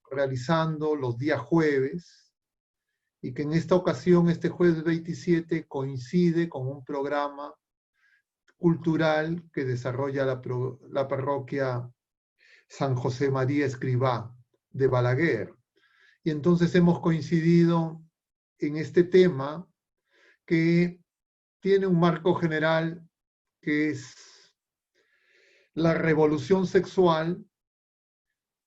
realizando los días jueves y que en esta ocasión, este jueves 27, coincide con un programa cultural que desarrolla la parroquia San José María Escrivá de Balaguer. Y entonces hemos coincidido en este tema que tiene un marco general que es la revolución sexual,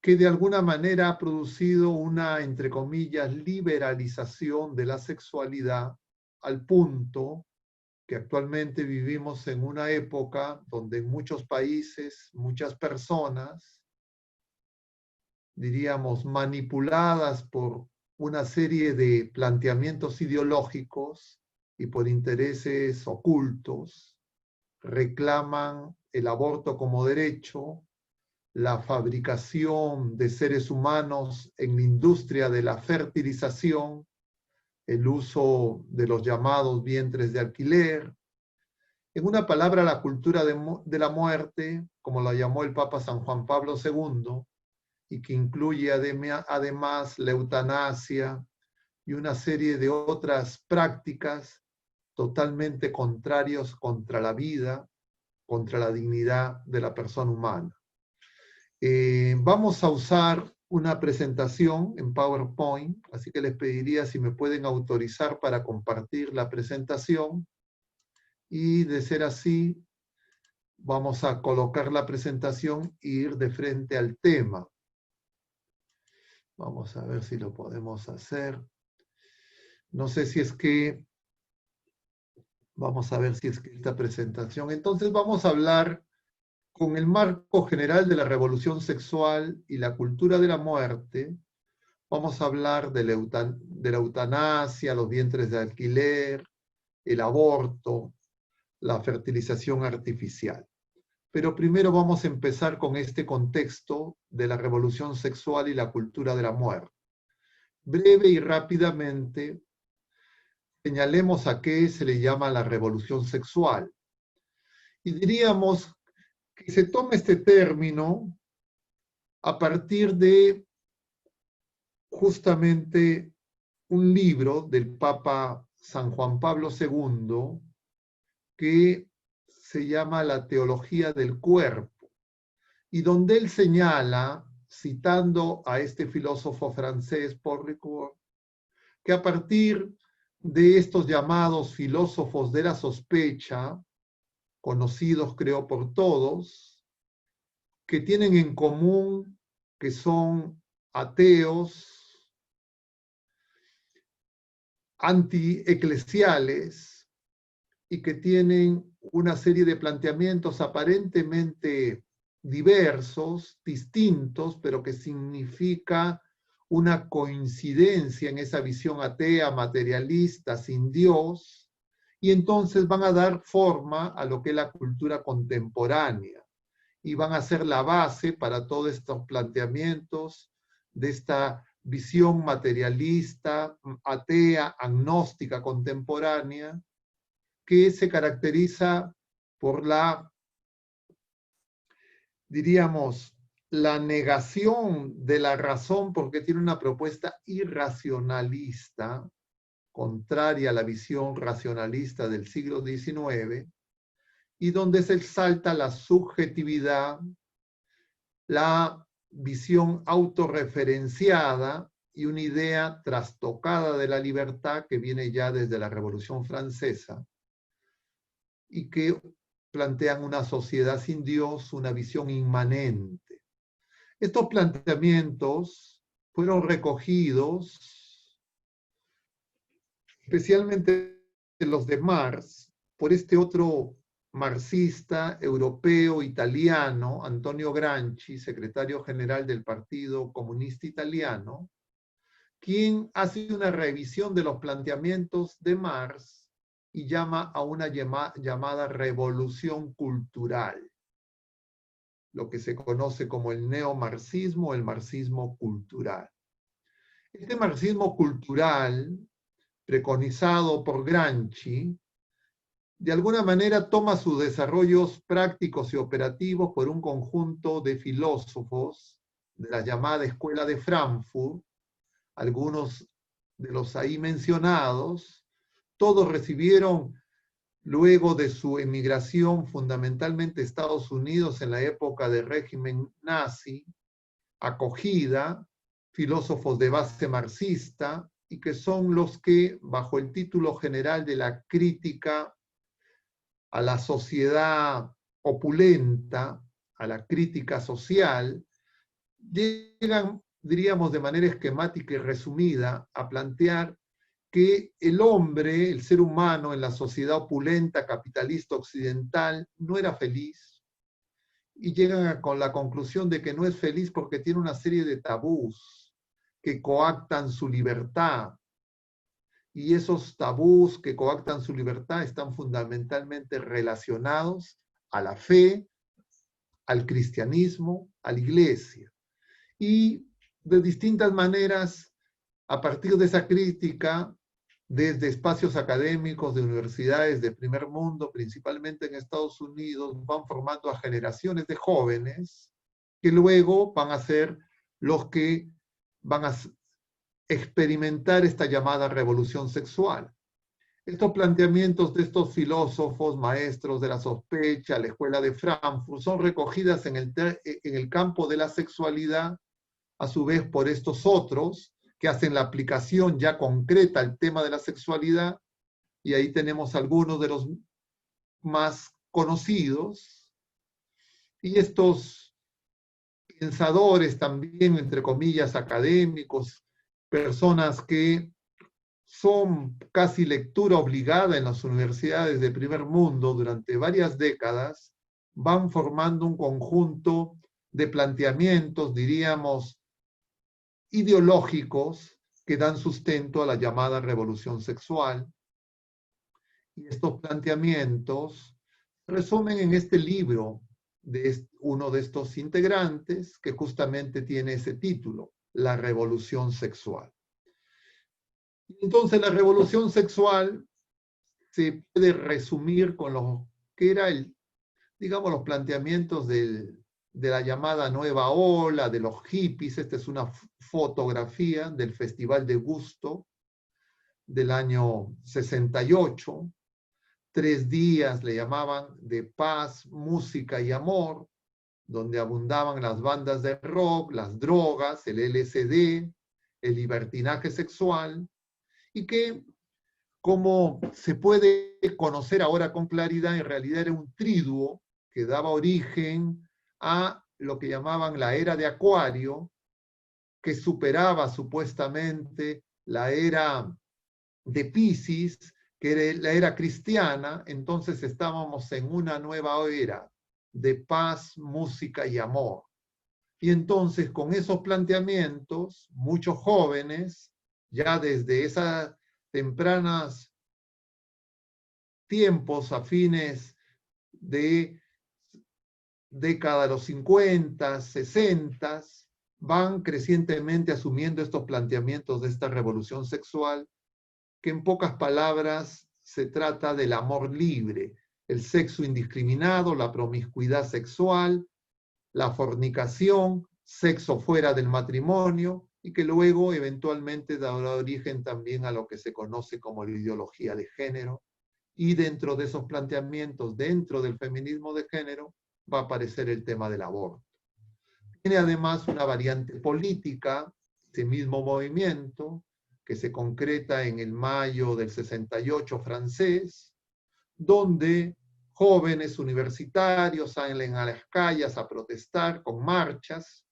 que de alguna manera ha producido una, entre comillas, liberalización de la sexualidad al punto que actualmente vivimos en una época donde en muchos países, muchas personas, diríamos, manipuladas por una serie de planteamientos ideológicos y por intereses ocultos, reclaman el aborto como derecho, la fabricación de seres humanos en la industria de la fertilización, el uso de los llamados vientres de alquiler. En una palabra, la cultura de la muerte, como la llamó el Papa San Juan Pablo II, y que incluye además la eutanasia y una serie de otras prácticas totalmente contrarios contra la vida, contra la dignidad de la persona humana. Vamos a usar una presentación en PowerPoint, así que les pediría si me pueden autorizar para compartir la presentación y de ser así, vamos a colocar la presentación e ir de frente al tema. Vamos a ver si lo podemos hacer. No sé si es que, vamos a ver si es que esta presentación, entonces vamos a hablar con el marco general de la revolución sexual y la cultura de la muerte. Vamos a hablar de la eutanasia, los vientres de alquiler, el aborto, la fertilización artificial. Pero primero vamos a empezar con este contexto de la revolución sexual y la cultura de la muerte. Breve y rápidamente, señalemos a qué se le llama la revolución sexual. Y diríamos que se toma este término a partir de justamente un libro del Papa San Juan Pablo II que se llama La Teología del Cuerpo, y donde él señala, citando a este filósofo francés, Paul Ricoeur, que a partir de estos llamados filósofos de la sospecha, conocidos creo por todos, que tienen en común que son ateos, antieclesiales y que tienen una serie de planteamientos aparentemente diversos, distintos, pero que significa una coincidencia en esa visión atea, materialista, sin Dios, y entonces van a dar forma a lo que es la cultura contemporánea y van a ser la base para todos estos planteamientos de esta visión materialista, atea, agnóstica contemporánea, que se caracteriza por la, diríamos, la negación de la razón, porque tiene una propuesta irracionalista, contraria a la visión racionalista del siglo XIX, y donde se exalta la subjetividad, la visión autorreferenciada y una idea trastocada de la libertad que viene ya desde la Revolución Francesa y que plantean una sociedad sin Dios, una visión inmanente. Estos planteamientos fueron recogidos, especialmente los de Marx, por este otro marxista europeo italiano, Antonio Gramsci, secretario general del Partido Comunista Italiano, quien hace una revisión de los planteamientos de Marx y llama a una llamada revolución cultural, lo que se conoce como el neomarxismo, el marxismo cultural. Este marxismo cultural, preconizado por Gramsci, de alguna manera toma sus desarrollos prácticos y operativos por un conjunto de filósofos de la llamada Escuela de Frankfurt, algunos de los ahí mencionados, todos recibieron, luego de su emigración fundamentalmente a Estados Unidos en la época del régimen nazi, acogida, filósofos de base marxista, y que son los que, bajo el título general de la crítica a la sociedad opulenta, a la crítica social, llegan, diríamos de manera esquemática y resumida, a plantear que el hombre, el ser humano en la sociedad opulenta, capitalista occidental, no era feliz, y llegan con la conclusión de que no es feliz porque tiene una serie de tabús que coactan su libertad, y esos tabús que coactan su libertad están fundamentalmente relacionados a la fe, al cristianismo, a la iglesia. Y de distintas maneras, a partir de esa crítica, desde espacios académicos de universidades de primer mundo, principalmente en Estados Unidos, van formando a generaciones de jóvenes que luego van a ser los que van a experimentar esta llamada revolución sexual. Estos planteamientos de estos filósofos, maestros de la sospecha, la escuela de Frankfurt, son recogidas en el campo de la sexualidad, a su vez por estos otros, que hacen la aplicación ya concreta al tema de la sexualidad, y ahí tenemos algunos de los más conocidos, y estos pensadores también, entre comillas, académicos, personas que son casi lectura obligada en las universidades de primer mundo durante varias décadas, van formando un conjunto de planteamientos, diríamos, ideológicos que dan sustento a la llamada revolución sexual. Y estos planteamientos resumen en este libro de uno de estos integrantes que justamente tiene ese título, La revolución sexual. Entonces la revolución sexual se puede resumir con lo que era digamos, los planteamientos de la llamada nueva ola, de los hippies. Esta es una fotografía del Festival de Gusto del año 68. 3 días le llamaban de paz, música y amor, donde abundaban las bandas de rock, las drogas, el LSD, el libertinaje sexual, y que, como se puede conocer ahora con claridad, en realidad era un triduo que daba origen a lo que llamaban la era de Acuario, que superaba supuestamente la era de Piscis, que era la era cristiana. Entonces estábamos en una nueva era de paz, música y amor. Y entonces con esos planteamientos, muchos jóvenes, ya desde esas tempranas tiempos, a fines de década de los 50, 60, van crecientemente asumiendo estos planteamientos de esta revolución sexual, que en pocas palabras se trata del amor libre, el sexo indiscriminado, la promiscuidad sexual, la fornicación, sexo fuera del matrimonio, y que luego eventualmente dará origen también a lo que se conoce como la ideología de género. Y dentro de esos planteamientos, dentro del feminismo de género, va a aparecer el tema del aborto. Tiene además una variante política, ese mismo movimiento, que se concreta en el mayo del 68 francés, donde jóvenes universitarios salen a las calles a protestar con marchas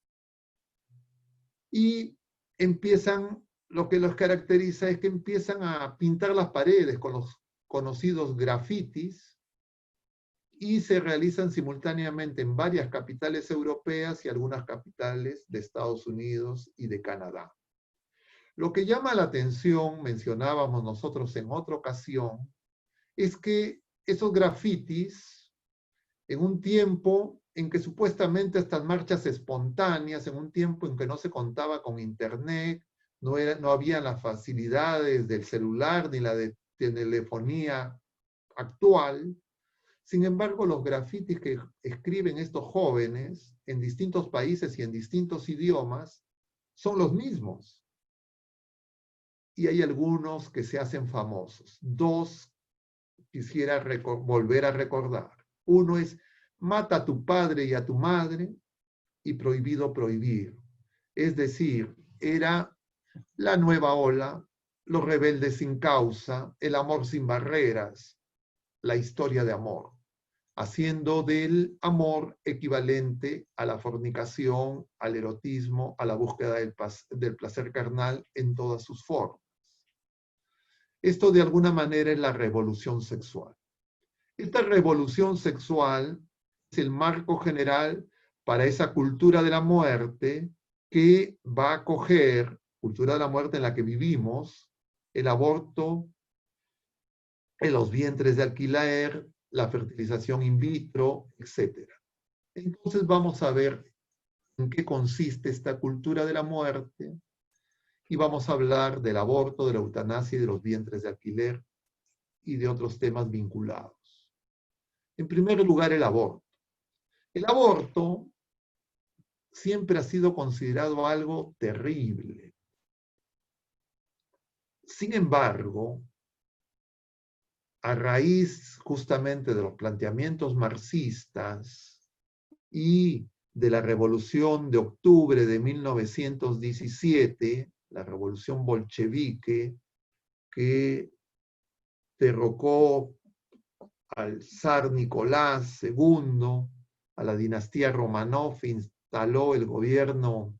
y empiezan, lo que los caracteriza es que empiezan a pintar las paredes con los conocidos grafitis, y se realizan simultáneamente en varias capitales europeas y algunas capitales de Estados Unidos y de Canadá. Lo que llama la atención, mencionábamos nosotros en otra ocasión, es que esos grafitis, en un tiempo en que supuestamente estas marchas espontáneas, en un tiempo en que no se contaba con internet, no había las facilidades del celular ni la de telefonía actual, Sin embargo, los grafitis que escriben estos jóvenes en distintos países y en distintos idiomas son los mismos. Y hay algunos que se hacen famosos. Dos quisiera volver a recordar. Uno es, mata a tu padre y a tu madre, y prohibido prohibir. Es decir, era la nueva ola, los rebeldes sin causa, el amor sin barreras, la historia de amor, haciendo del amor equivalente a la fornicación, al erotismo, a la búsqueda del placer carnal en todas sus formas. Esto de alguna manera es la revolución sexual. Esta revolución sexual es el marco general para esa cultura de la muerte que va a acoger, cultura de la muerte en la que vivimos, el aborto, en los vientres de alquiler, la fertilización in vitro, etc. Entonces vamos a ver en qué consiste esta cultura de la muerte y vamos a hablar del aborto, de la eutanasia y de los vientres de alquiler y de otros temas vinculados. En primer lugar, el aborto. El aborto siempre ha sido considerado algo terrible. Sin embargo, a raíz justamente de los planteamientos marxistas y de la Revolución de Octubre de 1917, la Revolución bolchevique, que derrocó al zar Nicolás II, a la dinastía Romanov, instaló el gobierno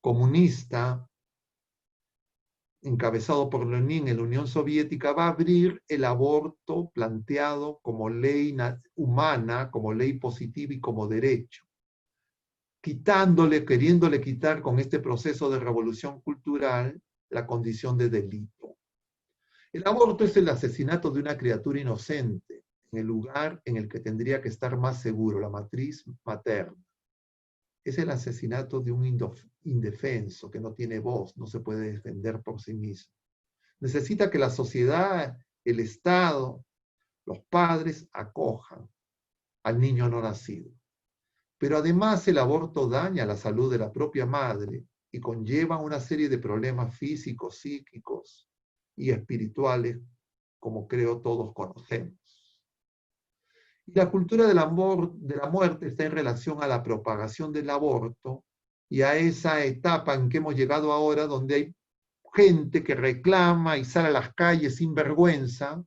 comunista encabezado por Lenin en la Unión Soviética, va a abrir el aborto planteado como ley humana, como ley positiva y como derecho, queriéndole quitar con este proceso de revolución cultural la condición de delito. El aborto es el asesinato de una criatura inocente en el lugar en el que tendría que estar más seguro, la matriz materna. Es el asesinato de un indefenso que no tiene voz, no se puede defender por sí mismo. Necesita que la sociedad, el Estado, los padres acojan al niño no nacido. Pero además el aborto daña la salud de la propia madre y conlleva una serie de problemas físicos, psíquicos y espirituales, como creo todos conocemos. Y la cultura de la muerte está en relación a la propagación del aborto y a esa etapa en que hemos llegado ahora, donde hay gente que reclama y sale a las calles sin vergüenza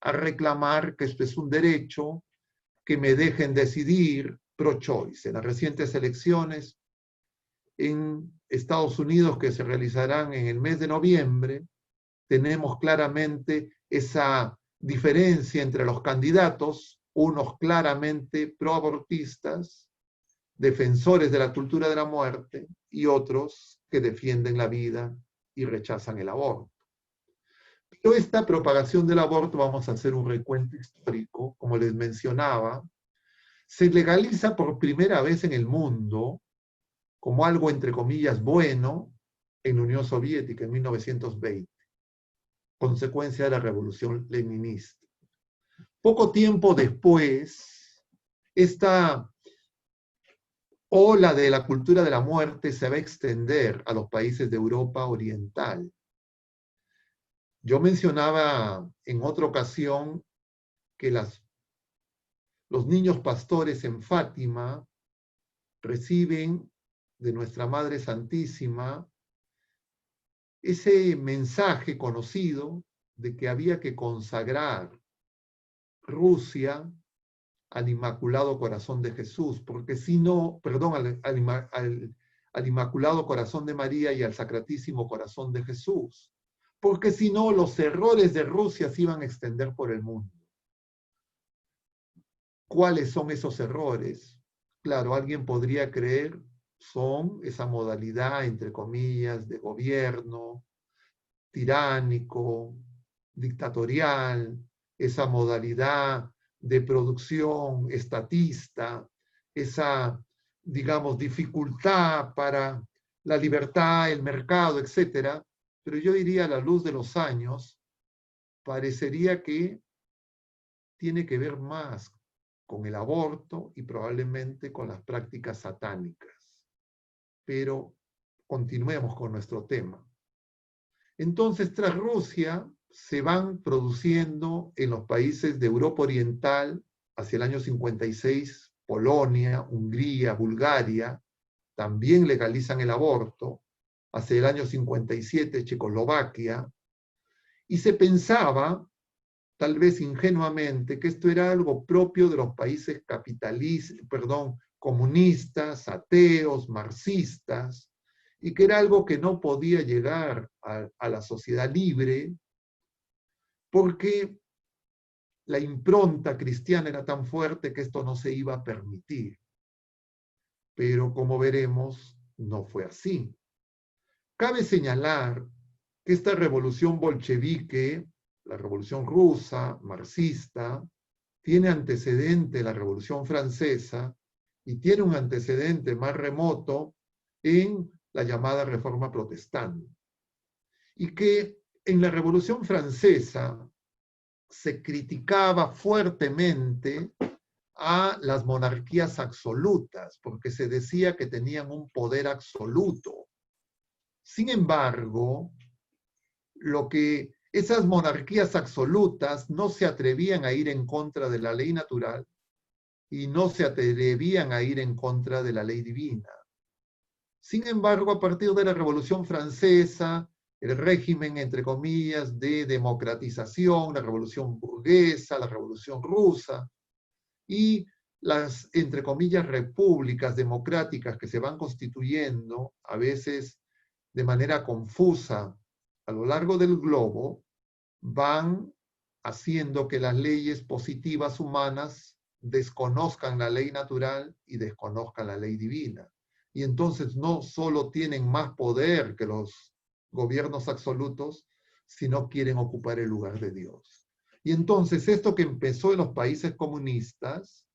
a reclamar que esto es un derecho, que me dejen decidir, pro-choice. En las recientes elecciones en Estados Unidos, que se realizarán en el mes de noviembre, tenemos claramente esa diferencia entre los candidatos, unos claramente proabortistas, defensores de la cultura de la muerte, y otros que defienden la vida y rechazan el aborto. Pero esta propagación del aborto, vamos a hacer un recuento histórico, como les mencionaba, se legaliza por primera vez en el mundo como algo, entre comillas, bueno, en la Unión Soviética en 1920, consecuencia de la revolución leninista. Poco tiempo después, esta ola de la cultura de la muerte se va a extender a los países de Europa Oriental. Yo mencionaba en otra ocasión que los niños pastores en Fátima reciben de nuestra Madre Santísima ese mensaje conocido de que había que consagrar Rusia al Inmaculado Corazón de Jesús, porque si no, perdón, al Inmaculado Corazón de María y al Sacratísimo Corazón de Jesús, porque si no, los errores de Rusia se iban a extender por el mundo. ¿Cuáles son esos errores? Claro, alguien podría creer son esa modalidad, entre comillas, de gobierno tiránico, dictatorial, esa modalidad de producción estatista, esa, digamos, dificultad para la libertad, el mercado, etc. Pero yo diría, a la luz de los años, parecería que tiene que ver más con el aborto y probablemente con las prácticas satánicas. Pero continuemos con nuestro tema. Entonces, tras Rusia, se van produciendo en los países de Europa Oriental, hacia el año 56, Polonia, Hungría, Bulgaria, también legalizan el aborto, hacia el año 57, Checoslovaquia, y se pensaba, tal vez ingenuamente, que esto era algo propio de los países comunistas, ateos, marxistas, y que era algo que no podía llegar a la sociedad libre, porque la impronta cristiana era tan fuerte que esto no se iba a permitir. Pero como veremos, no fue así. Cabe señalar que esta revolución bolchevique, la revolución rusa, marxista, tiene antecedente la revolución francesa y tiene un antecedente más remoto en la llamada reforma protestante. Y que en la revolución francesa se criticaba fuertemente a las monarquías absolutas, porque se decía que tenían un poder absoluto. Sin embargo, esas monarquías absolutas no se atrevían a ir en contra de la ley natural y no se atrevían a ir en contra de la ley divina. Sin embargo, a partir de la Revolución Francesa, el régimen, entre comillas, de democratización, la Revolución Burguesa, la Revolución Rusa, y las, entre comillas, repúblicas democráticas que se van constituyendo, a veces de manera confusa, a lo largo del globo, van haciendo que las leyes positivas humanas desconozcan la ley natural y desconozcan la ley divina. Y entonces no solo tienen más poder que los gobiernos absolutos, sino quieren ocupar el lugar de Dios. Y entonces esto que empezó en los países comunistas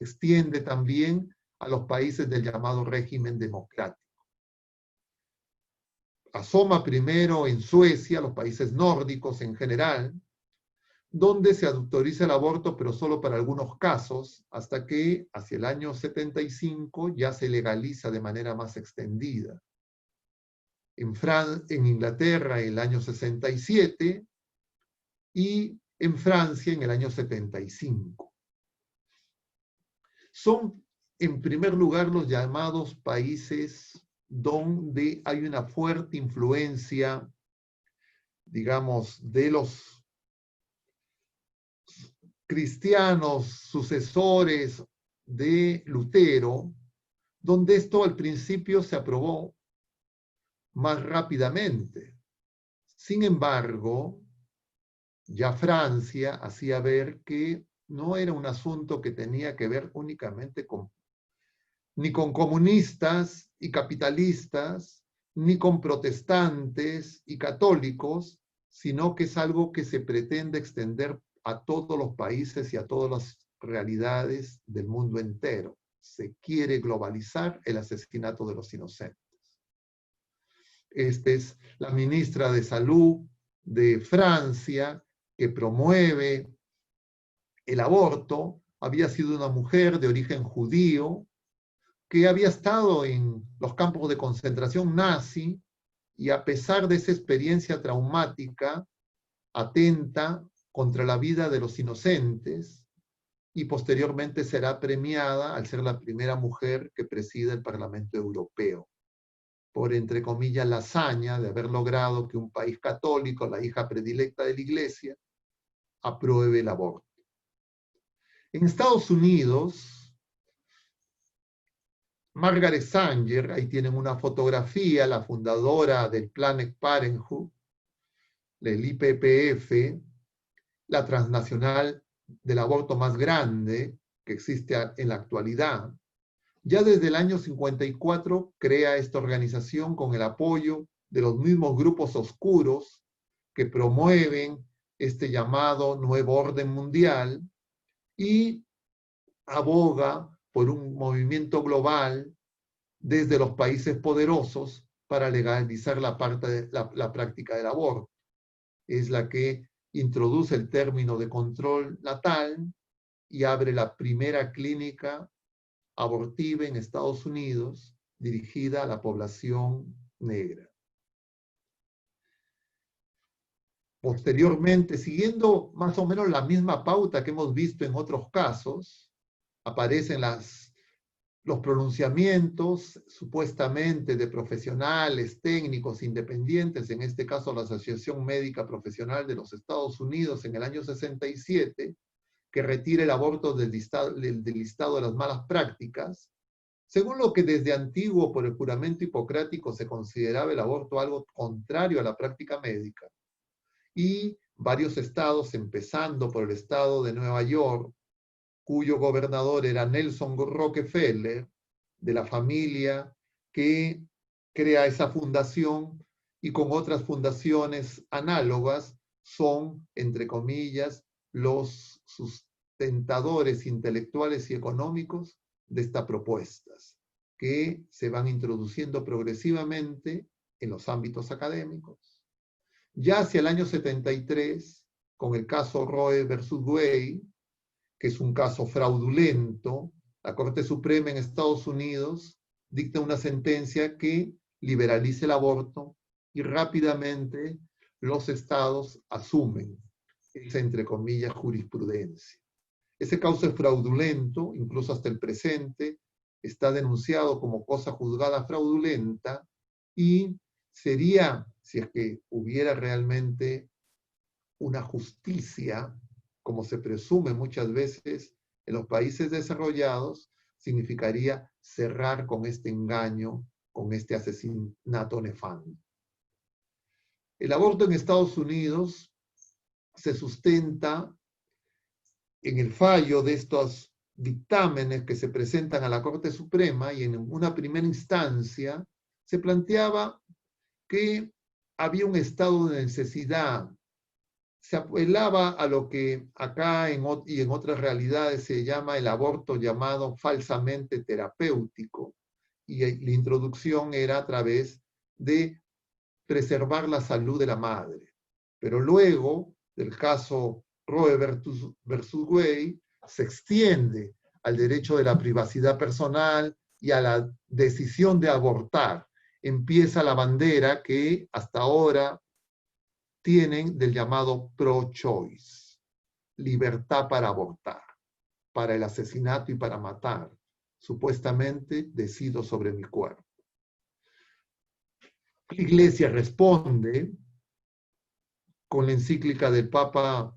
extiende también a los países del llamado régimen democrático. Asoma primero en Suecia, los países nórdicos en general, donde se autoriza el aborto, pero solo para algunos casos, hasta que hacia el año 75 ya se legaliza de manera más extendida. En Inglaterra en el año 67 y en Francia en el año 75. Son, en primer lugar, los llamados países donde hay una fuerte influencia, digamos, de los cristianos sucesores de Lutero, donde esto al principio se aprobó más rápidamente. Sin embargo, ya Francia hacía ver que no era un asunto que tenía que ver únicamente ni con comunistas y capitalistas, ni con protestantes y católicos, sino que es algo que se pretende extender a todos los países y a todas las realidades del mundo entero. Se quiere globalizar el asesinato de los inocentes. Esta es la ministra de Salud de Francia, que promueve el aborto. Había sido una mujer de origen judío que había estado en los campos de concentración nazi y a pesar de esa experiencia traumática, atenta contra la vida de los inocentes y posteriormente será premiada al ser la primera mujer que preside el Parlamento Europeo, por, entre comillas, la hazaña de haber logrado que un país católico, la hija predilecta de la Iglesia, apruebe el aborto. En Estados Unidos, Margaret Sanger, ahí tienen una fotografía, la fundadora del Planned Parenthood, del IPPF, la transnacional del aborto más grande que existe en la actualidad. Ya desde el año 54 crea esta organización con el apoyo de los mismos grupos oscuros que promueven este llamado nuevo orden mundial y aboga por un movimiento global desde los países poderosos para legalizar la práctica del aborto. Es la que introduce el término de control natal y abre la primera clínica abortiva en Estados Unidos dirigida a la población negra. Posteriormente, siguiendo más o menos la misma pauta que hemos visto en otros casos, aparecen los pronunciamientos supuestamente de profesionales, técnicos, independientes, en este caso la Asociación Médica Profesional de los Estados Unidos en el año 67, que retira el aborto del listado de las malas prácticas, según lo que desde antiguo por el juramento hipocrático se consideraba el aborto algo contrario a la práctica médica. Y varios estados, empezando por el estado de Nueva York, cuyo gobernador era Nelson Rockefeller, de la familia que crea esa fundación, y con otras fundaciones análogas, son, entre comillas, los sustentadores intelectuales y económicos de estas propuestas, que se van introduciendo progresivamente en los ámbitos académicos. Ya hacia el año 73, con el caso Roe versus Wade, que es un caso fraudulento, la Corte Suprema en Estados Unidos dicta una sentencia que liberaliza el aborto y rápidamente los estados asumen esa, entre comillas, jurisprudencia. Ese caso es fraudulento, incluso hasta el presente, está denunciado como cosa juzgada fraudulenta y sería, si es que hubiera realmente una justicia, como se presume muchas veces en los países desarrollados, significaría cerrar con este engaño, con este asesinato nefando. El aborto en Estados Unidos se sustenta en el fallo de estos dictámenes que se presentan a la Corte Suprema, y en una primera instancia se planteaba que había un estado de necesidad. Se apelaba a lo que acá y en otras realidades se llama el aborto llamado falsamente terapéutico, y la introducción era a través de preservar la salud de la madre. Pero luego del caso Roe versus Wade se extiende al derecho de la privacidad personal y a la decisión de abortar. Empieza la bandera que hasta ahora tienen del llamado pro-choice, libertad para abortar, para el asesinato y para matar. Supuestamente decido sobre mi cuerpo. La Iglesia responde con la encíclica del Papa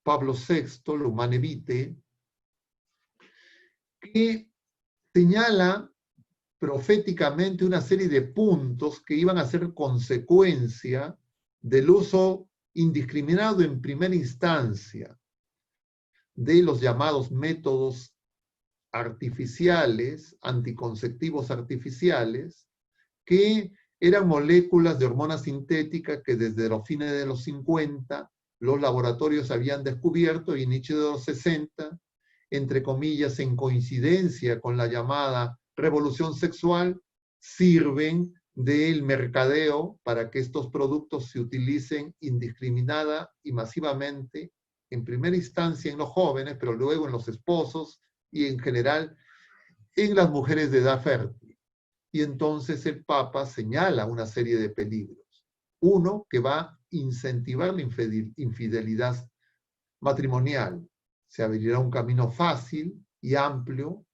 Pablo VI, Humane Vitae, que señala proféticamente una serie de puntos que iban a ser consecuencia del uso indiscriminado en primera instancia de los llamados métodos artificiales, anticonceptivos artificiales, que eran moléculas de hormonas sintéticas que desde los fines de los 50 los laboratorios habían descubierto, y en inicio de los 60, entre comillas, en coincidencia con la llamada revolución sexual, sirven del mercadeo para que estos productos se utilicen indiscriminada y masivamente, en primera instancia en los jóvenes, pero luego en los esposos y en general en las mujeres de edad fértil. Y entonces el Papa señala una serie de peligros. Uno, que va a incentivar la infidelidad matrimonial. Se abrirá un camino fácil y amplio.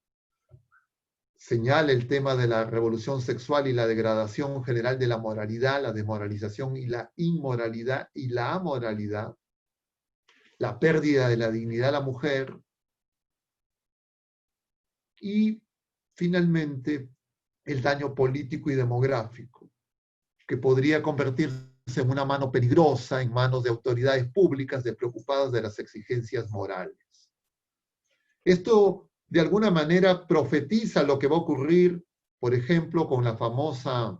Señala el tema de la revolución sexual y la degradación general de la moralidad, la desmoralización y la inmoralidad y la amoralidad, la pérdida de la dignidad de la mujer, y finalmente el daño político y demográfico, que podría convertirse en una mano peligrosa en manos de autoridades públicas despreocupadas de las exigencias morales. Esto, de alguna manera, profetiza lo que va a ocurrir, por ejemplo, con la famosa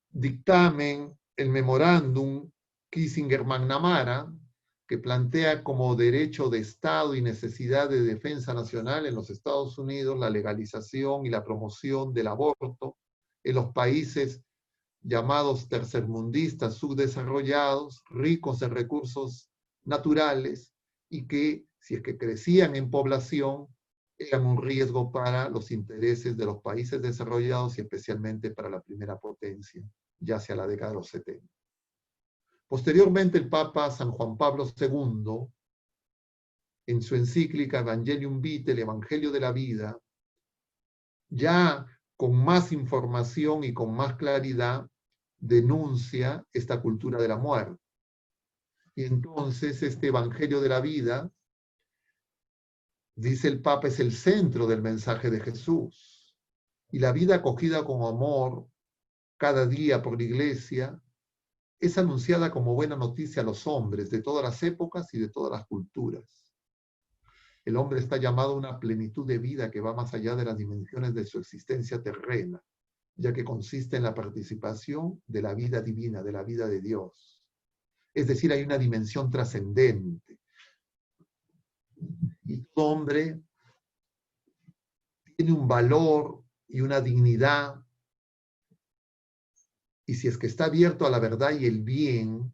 dictamen, el memorándum Kissinger-McNamara, que plantea como derecho de Estado y necesidad de defensa nacional en los Estados Unidos la legalización y la promoción del aborto en los países llamados tercermundistas, subdesarrollados, ricos en recursos naturales, y que, si es que crecían en población, eran un riesgo para los intereses de los países desarrollados y especialmente para la primera potencia, ya hacia la década de los 70. Posteriormente, el Papa San Juan Pablo II, en su encíclica Evangelium Vitae, el Evangelio de la Vida, ya con más información y con más claridad, denuncia esta cultura de la muerte. Y entonces este Evangelio de la Vida, dice el Papa, es el centro del mensaje de Jesús. Y la vida acogida con amor cada día por la Iglesia es anunciada como buena noticia a los hombres de todas las épocas y de todas las culturas. El hombre está llamado a una plenitud de vida que va más allá de las dimensiones de su existencia terrena, ya que consiste en la participación de la vida divina, de la vida de Dios. Es decir, hay una dimensión trascendente. Y todo hombre tiene un valor y una dignidad, y si es que está abierto a la verdad y el bien,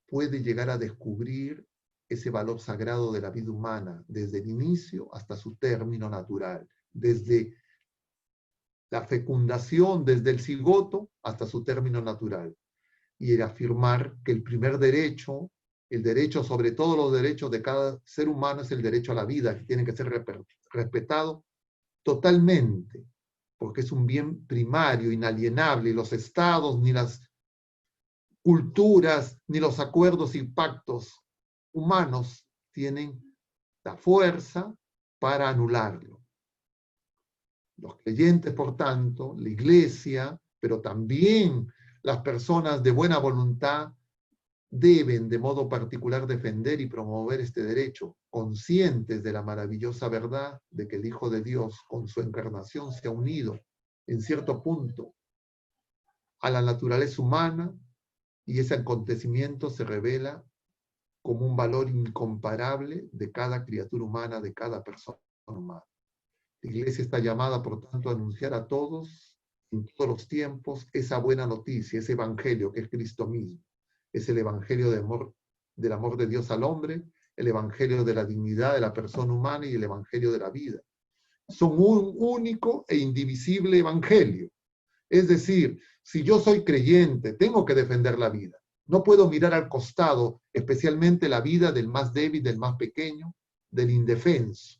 puede llegar a descubrir ese valor sagrado de la vida humana, desde el inicio hasta su término natural, desde la fecundación, desde el cigoto hasta su término natural. Y el afirmar que el primer derecho, el derecho sobre todos los derechos de cada ser humano, es el derecho a la vida, que tiene que ser respetado totalmente, porque es un bien primario, inalienable, y los estados, ni las culturas, ni los acuerdos y pactos humanos tienen la fuerza para anularlo. Los creyentes, por tanto, la Iglesia, pero también las personas de buena voluntad, deben de modo particular defender y promover este derecho, conscientes de la maravillosa verdad de que el Hijo de Dios, con su encarnación, se ha unido en cierto punto a la naturaleza humana, y ese acontecimiento se revela como un valor incomparable de cada criatura humana, de cada persona humana. La Iglesia está llamada, por tanto, a anunciar a todos, en todos los tiempos, esa buena noticia, ese evangelio que es Cristo mismo. Es el evangelio de amor, del amor de Dios al hombre, el evangelio de la dignidad de la persona humana y el evangelio de la vida. Son un único e indivisible evangelio. Es decir, si yo soy creyente, tengo que defender la vida. No puedo mirar al costado, especialmente la vida del más débil, del más pequeño, del indefenso.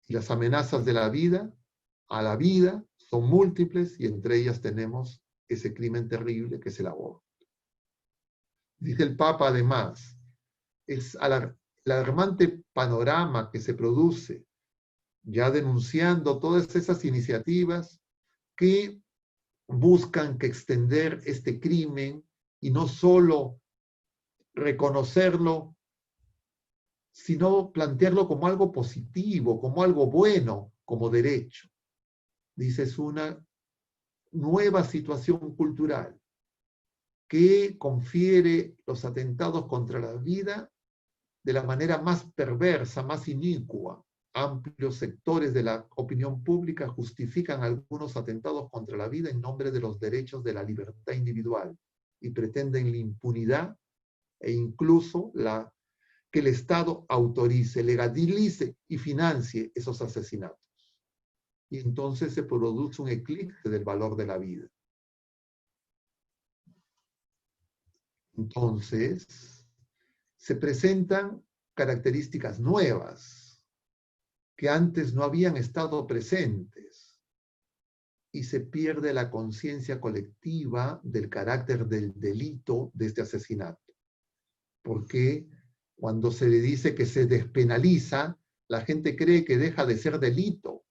Y las amenazas de la vida a la vida son múltiples, y entre ellas tenemos ese crimen terrible que es el aborto. Dice el Papa, además, es el alarmante panorama que se produce, ya denunciando todas esas iniciativas que buscan que extender este crimen y no solo reconocerlo, sino plantearlo como algo positivo, como algo bueno, como derecho. Dice, es una nueva situación cultural que confiere los atentados contra la vida de la manera más perversa, más inicua. Amplios sectores de la opinión pública justifican algunos atentados contra la vida en nombre de los derechos de la libertad individual y pretenden la impunidad e incluso que el Estado autorice, legalice y financie esos asesinatos. Y entonces se produce un eclipse del valor de la vida. Entonces, se presentan características nuevas que antes no habían estado presentes, y se pierde la conciencia colectiva del carácter del delito de este asesinato. Porque cuando se le dice que se despenaliza, la gente cree que deja de ser delito.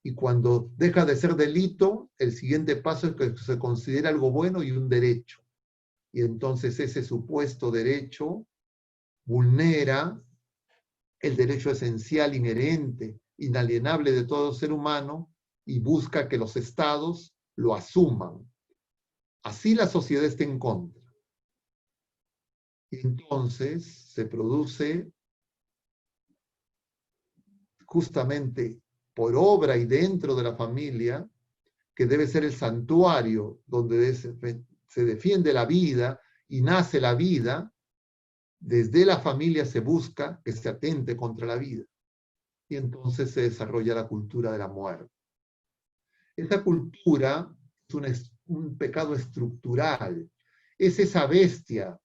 Y cuando deja de ser delito, el siguiente paso es que se considera algo bueno y un derecho. Y entonces ese supuesto derecho vulnera el derecho esencial, inherente, inalienable de todo ser humano, y busca que los estados lo asuman. Así la sociedad está en contra. Y entonces se produce, justamente por obra y dentro de la familia, que debe ser el santuario donde se defiende la vida y nace la vida, desde la familia se busca que se atente contra la vida. Y entonces se desarrolla la cultura de la muerte. Esta cultura es un pecado estructural. Es esa bestia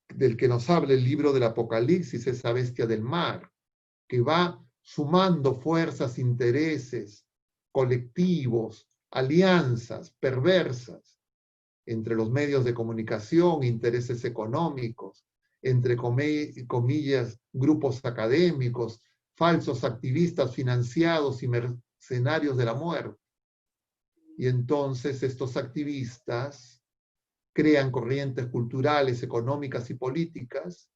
del que nos habla el libro del Apocalipsis, esa bestia del mar, que va sumando fuerzas, intereses, colectivos, alianzas perversas entre los medios de comunicación, intereses económicos, entre comillas, grupos académicos, falsos activistas financiados y mercenarios de la muerte. Y entonces estos activistas crean corrientes culturales, económicas y políticas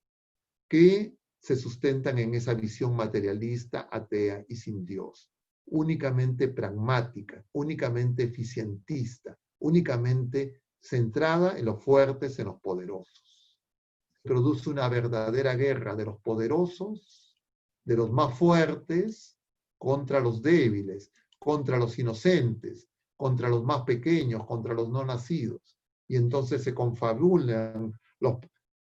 que se sustentan en esa visión materialista, atea y sin Dios, únicamente pragmática, únicamente eficientista, únicamente centrada en los fuertes, en los poderosos. Produce una verdadera guerra de los poderosos, de los más fuertes, contra los débiles, contra los inocentes, contra los más pequeños, contra los no nacidos. Y entonces se confabulan los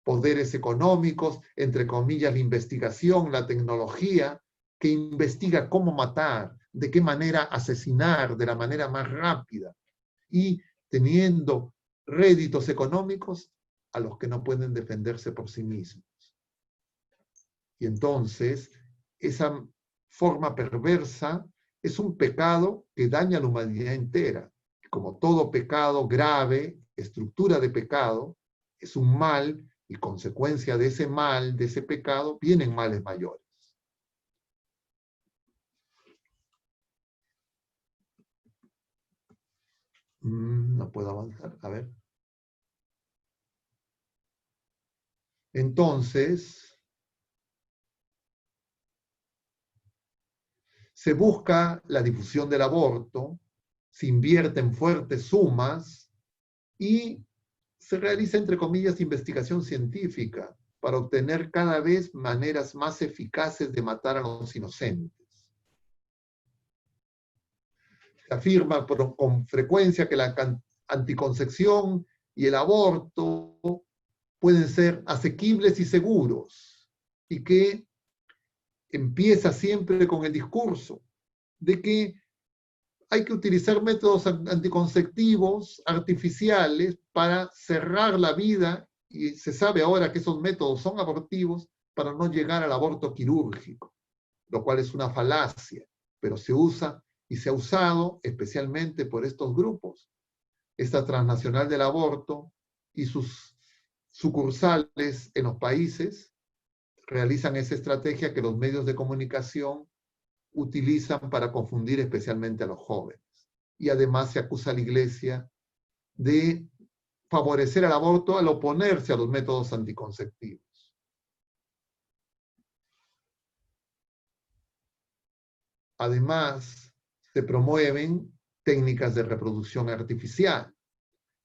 poderes económicos, entre comillas, la investigación, la tecnología, que investiga cómo matar, de qué manera asesinar de la manera más rápida, y teniendo réditos económicos a los que no pueden defenderse por sí mismos. Y entonces, esa forma perversa es un pecado que daña a la humanidad entera. Como todo pecado grave, estructura de pecado, es un mal, y consecuencia de ese mal, de ese pecado, vienen males mayores. No puedo avanzar. A ver. Entonces, se busca la difusión del aborto, se invierten fuertes sumas y se realiza, entre comillas, investigación científica para obtener cada vez maneras más eficaces de matar a los inocentes. Se afirma con frecuencia que la anticoncepción y el aborto pueden ser asequibles y seguros, y que empieza siempre con el discurso de que hay que utilizar métodos anticonceptivos artificiales para cerrar la vida, y se sabe ahora que esos métodos son abortivos para no llegar al aborto quirúrgico, lo cual es una falacia, pero se usa y se ha usado especialmente por estos grupos. Esta transnacional del aborto y sus sucursales en los países realizan esa estrategia que los medios de comunicación utilizan para confundir especialmente a los jóvenes. Y además se acusa a la Iglesia de favorecer el aborto al oponerse a los métodos anticonceptivos. Además, se promueven técnicas de reproducción artificial.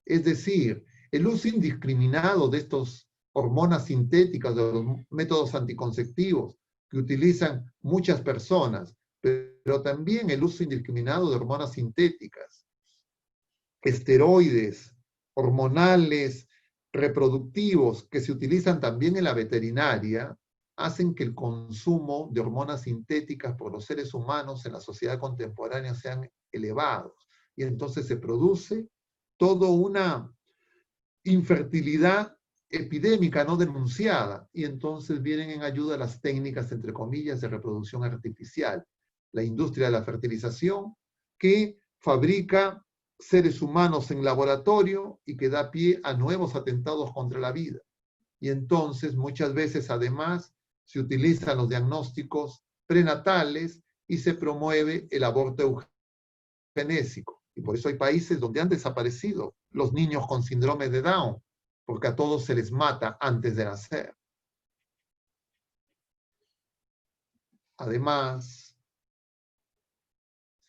Es decir, el uso indiscriminado de estas hormonas sintéticas, de los métodos anticonceptivos que utilizan muchas personas, pero también el uso indiscriminado de hormonas sintéticas, esteroides, hormonales, reproductivos, que se utilizan también en la veterinaria, hacen que el consumo de hormonas sintéticas por los seres humanos en la sociedad contemporánea sean elevados. Y entonces se produce toda una infertilidad epidémica no denunciada, y entonces vienen en ayuda las técnicas, entre comillas, de reproducción artificial, la industria de la fertilización, que fabrica seres humanos en laboratorio y que da pie a nuevos atentados contra la vida. Y entonces muchas veces además se utilizan los diagnósticos prenatales y se promueve el aborto eugenésico. Y por eso hay países donde han desaparecido los niños con síndrome de Down, porque a todos se les mata antes de nacer. Además,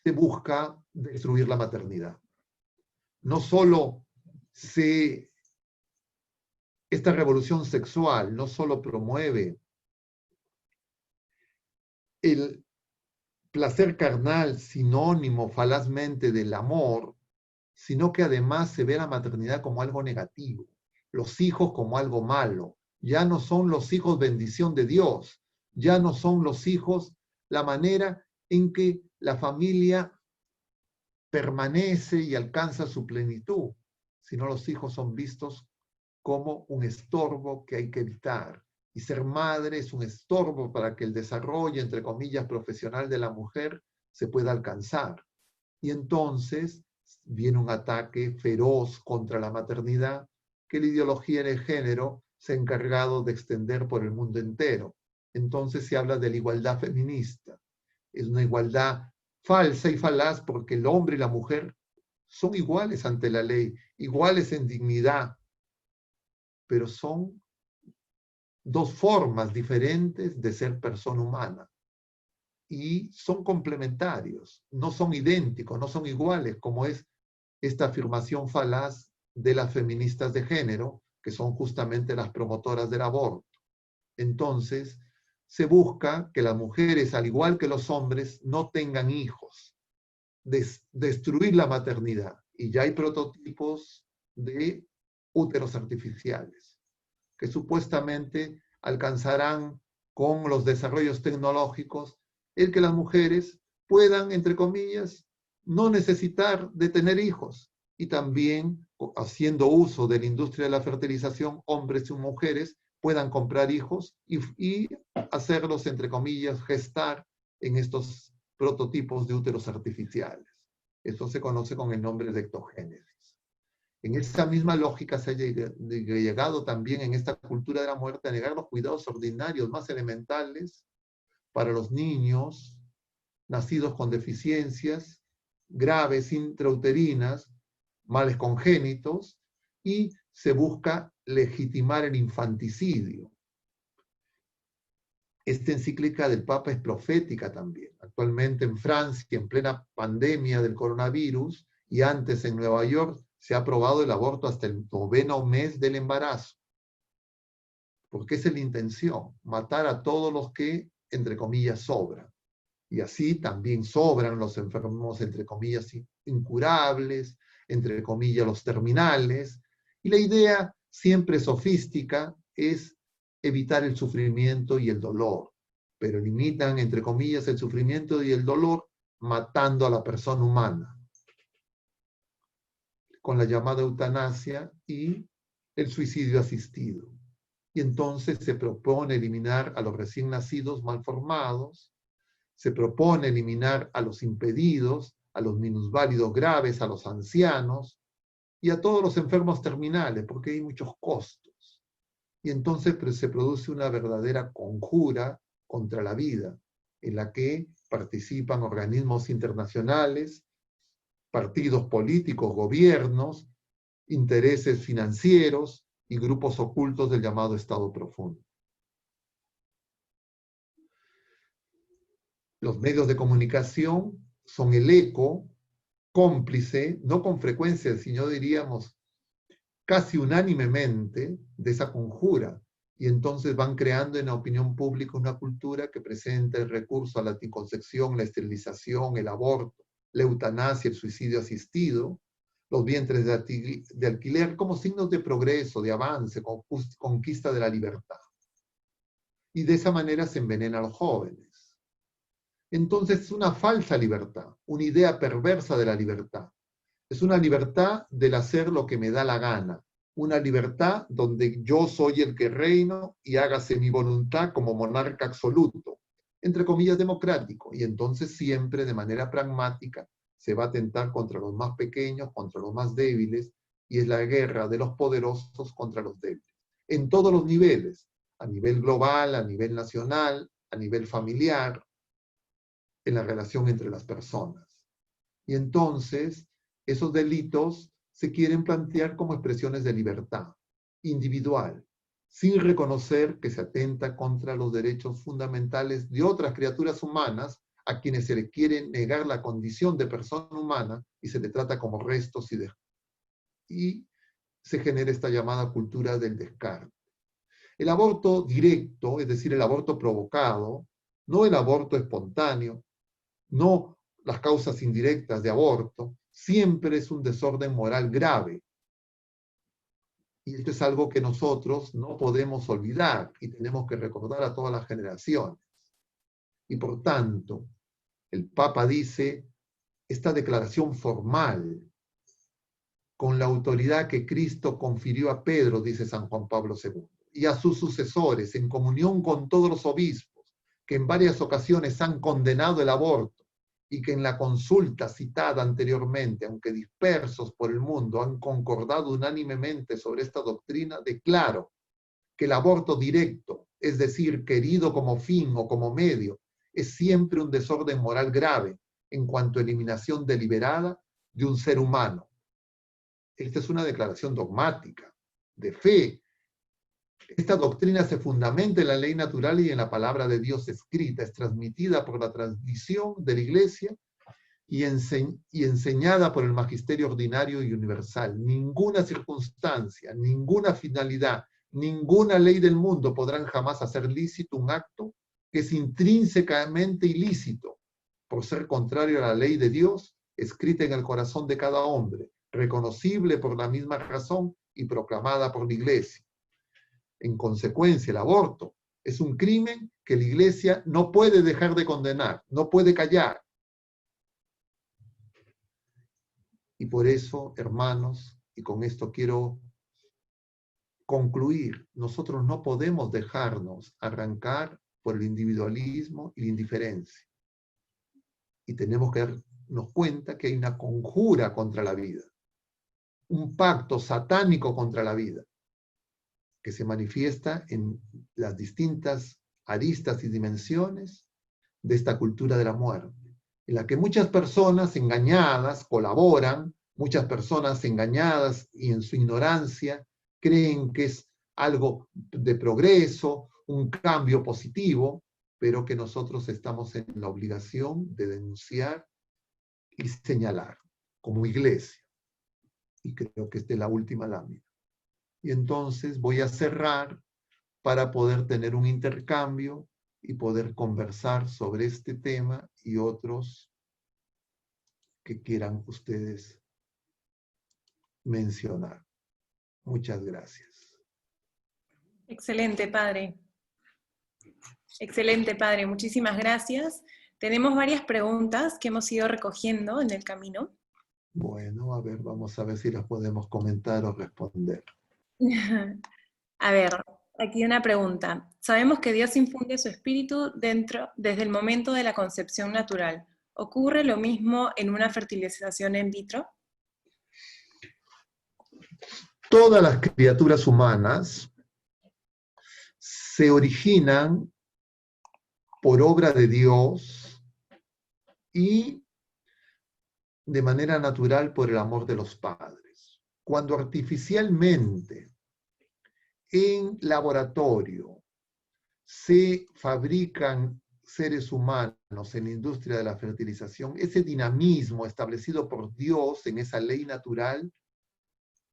se busca destruir la maternidad. No solo esta revolución sexual no solo promueve el placer carnal sinónimo falazmente del amor, sino que además se ve la maternidad como algo negativo, los hijos como algo malo. Ya no son los hijos bendición de Dios, ya no son los hijos la manera en que la familia permanece y alcanza su plenitud, sino los hijos son vistos como un estorbo que hay que evitar. Y ser madre es un estorbo para que el desarrollo, entre comillas, profesional de la mujer se pueda alcanzar. Y entonces viene un ataque feroz contra la maternidad que la ideología de género se ha encargado de extender por el mundo entero. Entonces se habla de la igualdad feminista. Es una igualdad falsa y falaz porque el hombre y la mujer son iguales ante la ley, iguales en dignidad, pero son dos formas diferentes de ser persona humana. Y son complementarios, no son idénticos, no son iguales, como es esta afirmación falaz de las feministas de género, que son justamente las promotoras del aborto. Entonces, se busca que las mujeres, al igual que los hombres, no tengan hijos, destruir la maternidad. Y ya hay prototipos de úteros artificiales, que supuestamente alcanzarán con los desarrollos tecnológicos el que las mujeres puedan, entre comillas, no necesitar de tener hijos. Y también, haciendo uso de la industria de la fertilización, hombres y mujeres puedan comprar hijos y hacerlos, entre comillas, gestar en estos prototipos de úteros artificiales. Esto se conoce con el nombre de ectogénesis. En esa misma lógica se ha llegado también en esta cultura de la muerte a negar los cuidados ordinarios más elementales para los niños nacidos con deficiencias graves intrauterinas, males congénitos, y se busca legitimar el infanticidio. Esta encíclica del Papa es profética también. Actualmente en Francia, en plena pandemia del coronavirus, y antes en Nueva York, se ha aprobado el aborto hasta el 9º mes del embarazo. Porque esa es la intención, matar a todos los que, entre comillas, sobran. Y así también sobran los enfermos, entre comillas, incurables, entre comillas, los terminales. Y la idea siempre sofística es evitar el sufrimiento y el dolor, pero limitan, entre comillas, el sufrimiento y el dolor matando a la persona humana, con la llamada eutanasia y el suicidio asistido. Y entonces se propone eliminar a los recién nacidos malformados, se propone eliminar a los impedidos, a los minusválidos graves, a los ancianos y a todos los enfermos terminales, porque hay muchos costos. Y entonces se produce una verdadera conjura contra la vida, en la que participan organismos internacionales, partidos políticos, gobiernos, intereses financieros y grupos ocultos del llamado Estado profundo. Los medios de comunicación son el eco cómplice, no con frecuencia, sino diríamos casi unánimemente, de esa conjura. Y entonces van creando en la opinión pública una cultura que presenta el recurso a la anticoncepción, la esterilización, el aborto, la eutanasia, el suicidio asistido, los vientres de alquiler como signos de progreso, de avance, conquista de la libertad. Y de esa manera se envenena a los jóvenes. Entonces es una falsa libertad, una idea perversa de la libertad. Es una libertad del hacer lo que me da la gana, una libertad donde yo soy el que reino y hágase mi voluntad como monarca absoluto, entre comillas democrático, y entonces siempre de manera pragmática se va a atentar contra los más pequeños, contra los más débiles, y es la guerra de los poderosos contra los débiles, en todos los niveles, a nivel global, a nivel nacional, a nivel familiar, en la relación entre las personas. Y entonces, esos delitos se quieren plantear como expresiones de libertad individual, sin reconocer que se atenta contra los derechos fundamentales de otras criaturas humanas a quienes se le quiere negar la condición de persona humana y se le trata como restos y se genera esta llamada cultura del descarte. El aborto directo, es decir, el aborto provocado, no el aborto espontáneo, no las causas indirectas de aborto, siempre es un desorden moral grave. Y esto es algo que nosotros no podemos olvidar y tenemos que recordar a todas las generaciones. Y por tanto, el Papa dice, esta declaración formal, con la autoridad que Cristo confirió a Pedro, dice San Juan Pablo II, y a sus sucesores, en comunión con todos los obispos, que en varias ocasiones han condenado el aborto, y que en la consulta citada anteriormente, aunque dispersos por el mundo, han concordado unánimemente sobre esta doctrina, declaro que el aborto directo, es decir, querido como fin o como medio, es siempre un desorden moral grave en cuanto a eliminación deliberada de un ser humano. Esta es una declaración dogmática, de fe. Esta doctrina se fundamenta en la ley natural y en la palabra de Dios escrita, es transmitida por la tradición de la Iglesia y enseñada por el magisterio ordinario y universal. Ninguna circunstancia, ninguna finalidad, ninguna ley del mundo podrán jamás hacer lícito un acto que es intrínsecamente ilícito, por ser contrario a la ley de Dios, escrita en el corazón de cada hombre, reconocible por la misma razón y proclamada por la Iglesia. En consecuencia, el aborto es un crimen que la Iglesia no puede dejar de condenar, no puede callar. Y por eso, hermanos, y con esto quiero concluir, nosotros no podemos dejarnos arrancar por el individualismo y la indiferencia. Y tenemos que darnos cuenta que hay una conjura contra la vida, un pacto satánico contra la vida, que se manifiesta en las distintas aristas y dimensiones de esta cultura de la muerte, en la que muchas personas engañadas colaboran, muchas personas engañadas y en su ignorancia creen que es algo de progreso, un cambio positivo, pero que nosotros estamos en la obligación de denunciar y señalar como iglesia. Y creo que esta es la última lámina. Y entonces voy a cerrar para poder tener un intercambio y poder conversar sobre este tema y otros que quieran ustedes mencionar. Muchas gracias. Excelente, padre. Excelente, padre. Muchísimas gracias. Tenemos varias preguntas que hemos ido recogiendo en el camino. Bueno, a ver, vamos a ver si las podemos comentar o responder. A ver, aquí una pregunta. Sabemos que Dios infunde su espíritu desde el momento de la concepción natural. ¿Ocurre lo mismo en una fertilización in vitro? Todas las criaturas humanas se originan por obra de Dios y de manera natural por el amor de los padres. Cuando artificialmente en laboratorio se fabrican seres humanos en la industria de la fertilización, ese dinamismo establecido por Dios en esa ley natural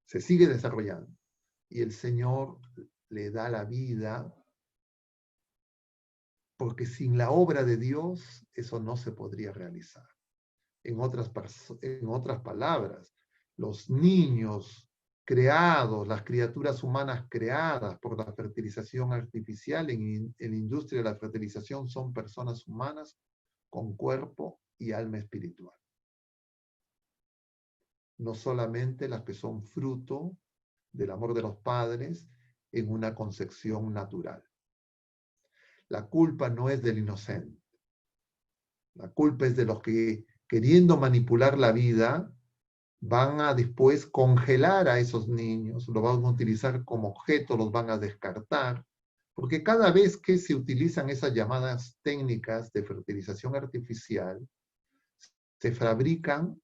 se sigue desarrollando. Y el Señor le da la vida, porque sin la obra de Dios eso no se podría realizar. En otras palabras, los niños creados, las criaturas humanas creadas por la fertilización artificial en la industria de la fertilización son personas humanas con cuerpo y alma espiritual. No solamente las que son fruto del amor de los padres en una concepción natural. La culpa no es del inocente. La culpa es de los que, queriendo manipular la vida, van a después congelar a esos niños, los van a utilizar como objeto, los van a descartar, porque cada vez que se utilizan esas llamadas técnicas de fertilización artificial, se fabrican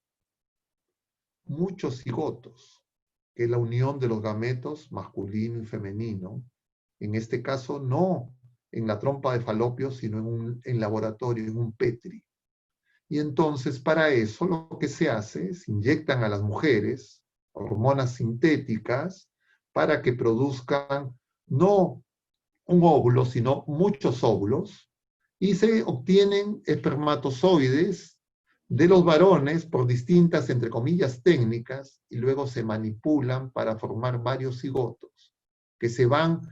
muchos cigotos, que es la unión de los gametos masculino y femenino, en este caso no en la trompa de falopio, sino en laboratorio, en un Petri. Y entonces para eso lo que se hace es inyectan a las mujeres hormonas sintéticas para que produzcan no un óvulo, sino muchos óvulos, y se obtienen espermatozoides de los varones por distintas, entre comillas, técnicas, y luego se manipulan para formar varios cigotos que se van,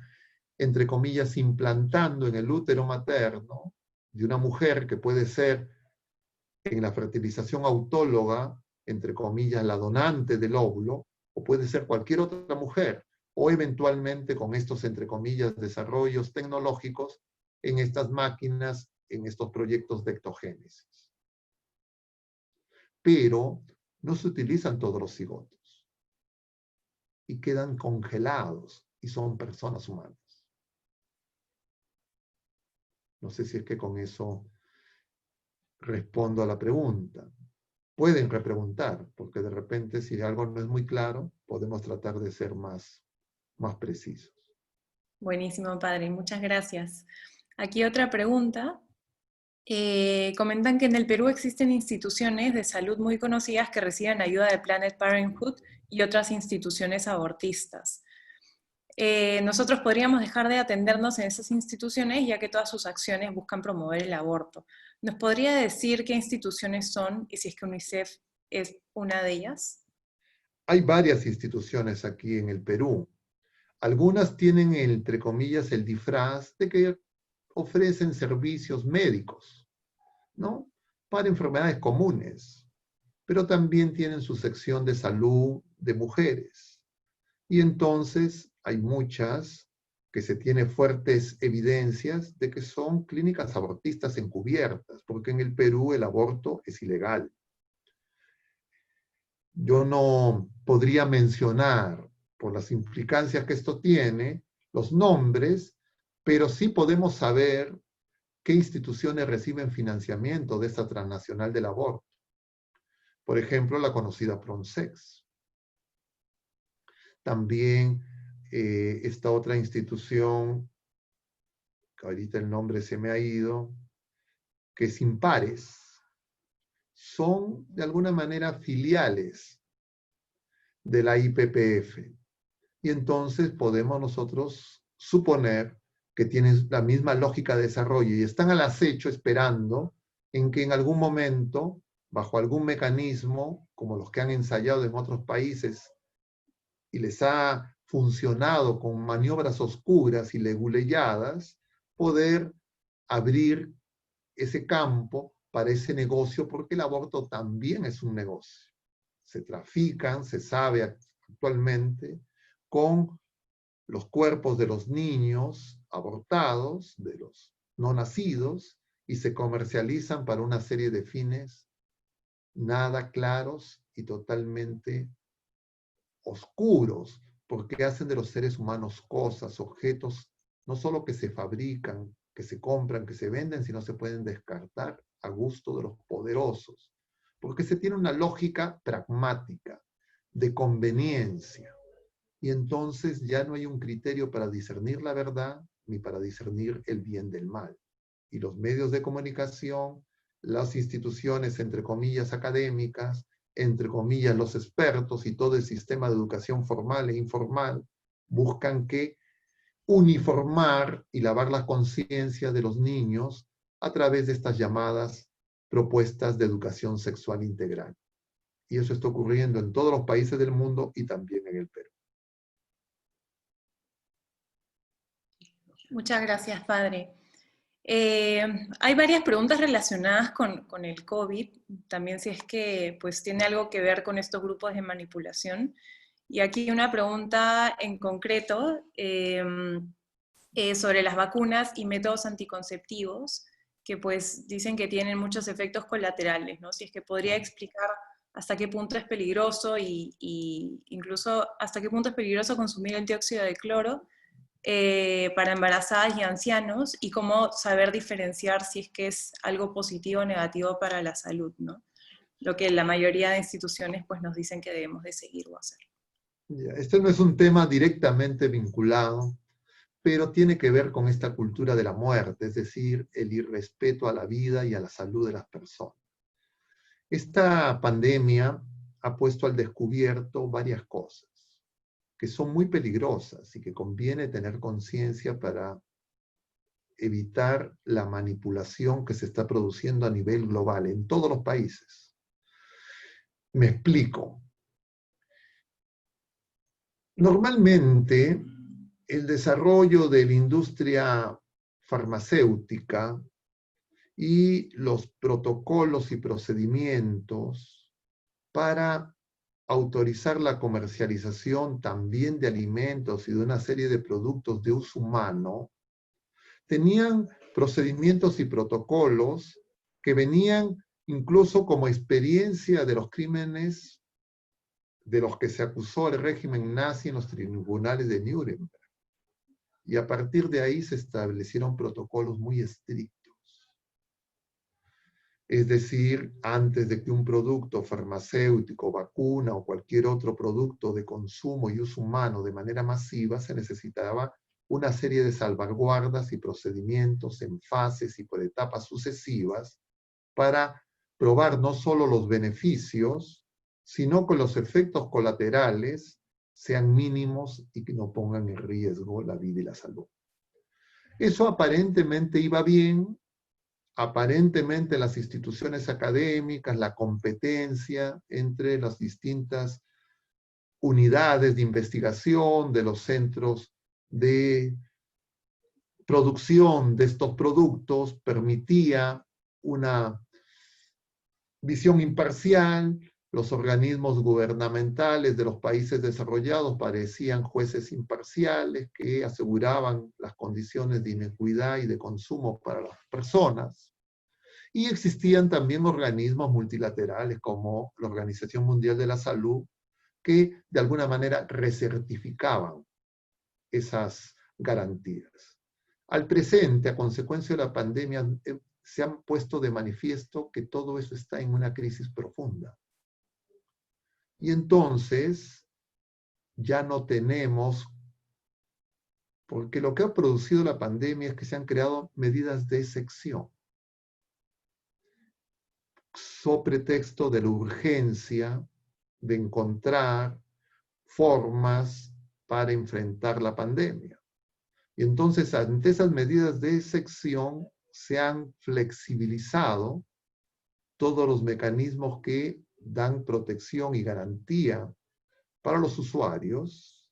entre comillas, implantando en el útero materno de una mujer que puede ser en la fertilización autóloga, entre comillas, la donante del óvulo, o puede ser cualquier otra mujer, o eventualmente con estos, entre comillas, desarrollos tecnológicos en estas máquinas, en estos proyectos de ectogénesis. Pero no se utilizan todos los cigotos y quedan congelados y son personas humanas. No sé si es que con eso respondo a la pregunta. Pueden repreguntar, porque de repente si algo no es muy claro, podemos tratar de ser más precisos. Buenísimo, padre, muchas gracias. Aquí otra pregunta. Comentan que en el Perú existen instituciones de salud muy conocidas que reciben ayuda de Planned Parenthood y otras instituciones abortistas. Nosotros podríamos dejar de atendernos en esas instituciones ya que todas sus acciones buscan promover el aborto. ¿Nos podría decir qué instituciones son y si es que UNICEF es una de ellas? Hay varias instituciones aquí en el Perú. Algunas tienen, entre comillas, el disfraz de que ofrecen servicios médicos, ¿no? Para enfermedades comunes, pero también tienen su sección de salud de mujeres. Y entonces hay muchas que se tienen fuertes evidencias de que son clínicas abortistas encubiertas, porque en el Perú el aborto es ilegal. Yo no podría mencionar, por las implicancias que esto tiene, los nombres, pero sí podemos saber qué instituciones reciben financiamiento de esta transnacional del aborto. Por ejemplo, la conocida Pronsex. También esta otra institución, que ahorita el nombre se me ha ido, que es Impares, son de alguna manera filiales de la IPPF. Y entonces podemos nosotros suponer que tienen la misma lógica de desarrollo y están al acecho esperando en que en algún momento, bajo algún mecanismo, como los que han ensayado en otros países, y les ha funcionado con maniobras oscuras y leguleyadas, poder abrir ese campo para ese negocio, porque el aborto también es un negocio. Se trafican, se sabe actualmente, con los cuerpos de los niños abortados, de los no nacidos, y se comercializan para una serie de fines nada claros y totalmente oscuros, porque hacen de los seres humanos cosas, objetos, no solo que se fabrican, que se compran, que se venden, sino se pueden descartar a gusto de los poderosos, porque se tiene una lógica pragmática, de conveniencia, y entonces ya no hay un criterio para discernir la verdad ni para discernir el bien del mal. Y los medios de comunicación, las instituciones, entre comillas, académicas, entre comillas, los expertos y todo el sistema de educación formal e informal, buscan que uniformar y lavar la conciencia de los niños a través de estas llamadas propuestas de educación sexual integral. Y eso está ocurriendo en todos los países del mundo y también en el Perú. Muchas gracias, padre. Hay varias preguntas relacionadas con el COVID, también si es que pues, tiene algo que ver con estos grupos de manipulación. Y aquí una pregunta en concreto sobre las vacunas y métodos anticonceptivos, que pues dicen que tienen muchos efectos colaterales, ¿no? Si es que podría explicar hasta qué punto es peligroso y incluso hasta qué punto es peligroso consumir el dióxido de cloro para embarazadas y ancianos y cómo saber diferenciar si es que es algo positivo o negativo para la salud, ¿no? Lo que la mayoría de instituciones pues, nos dicen que debemos de seguir o hacer. Este no es un tema directamente vinculado, pero tiene que ver con esta cultura de la muerte, es decir, el irrespeto a la vida y a la salud de las personas. Esta pandemia ha puesto al descubierto varias cosas que son muy peligrosas y que conviene tener conciencia para evitar la manipulación que se está produciendo a nivel global en todos los países. Me explico. Normalmente, el desarrollo de la industria farmacéutica y los protocolos y procedimientos para autorizar la comercialización también de alimentos y de una serie de productos de uso humano, tenían procedimientos y protocolos que venían incluso como experiencia de los crímenes de los que se acusó el régimen nazi en los tribunales de Nuremberg. Y a partir de ahí se establecieron protocolos muy estrictos. Es decir, antes de que un producto farmacéutico, vacuna o cualquier otro producto de consumo y uso humano de manera masiva, se necesitaba una serie de salvaguardas y procedimientos en fases y por etapas sucesivas para probar no solo los beneficios, sino que los efectos colaterales sean mínimos y que no pongan en riesgo la vida y la salud. Eso aparentemente iba bien. Aparentemente las instituciones académicas, la competencia entre las distintas unidades de investigación de los centros de producción de estos productos permitía una visión imparcial. Los organismos gubernamentales de los países desarrollados parecían jueces imparciales que aseguraban las condiciones de inequidad y de consumo para las personas. Y existían también organismos multilaterales como la Organización Mundial de la Salud que de alguna manera recertificaban esas garantías. Al presente, a consecuencia de la pandemia, se han puesto de manifiesto que todo eso está en una crisis profunda. Y entonces ya no tenemos, porque lo que ha producido la pandemia es que se han creado medidas de excepción, sobre pretexto de la urgencia de encontrar formas para enfrentar la pandemia. Y entonces, ante esas medidas de excepción, se han flexibilizado todos los mecanismos que dan protección y garantía para los usuarios,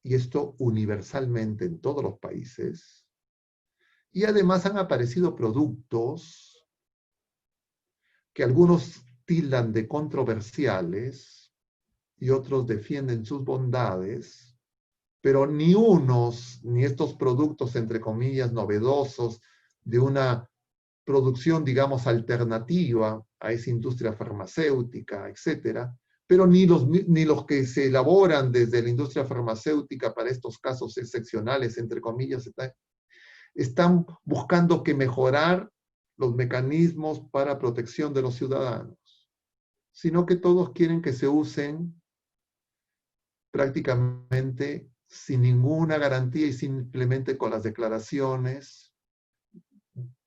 y esto universalmente en todos los países. Y además han aparecido productos que algunos tildan de controversiales y otros defienden sus bondades, pero ni unos, ni estos productos, entre comillas, novedosos, de una producción, digamos, alternativa a esa industria farmacéutica, etcétera, pero ni los que se elaboran desde la industria farmacéutica para estos casos excepcionales, entre comillas, están buscando que mejorar los mecanismos para protección de los ciudadanos, sino que todos quieren que se usen prácticamente sin ninguna garantía y simplemente con las declaraciones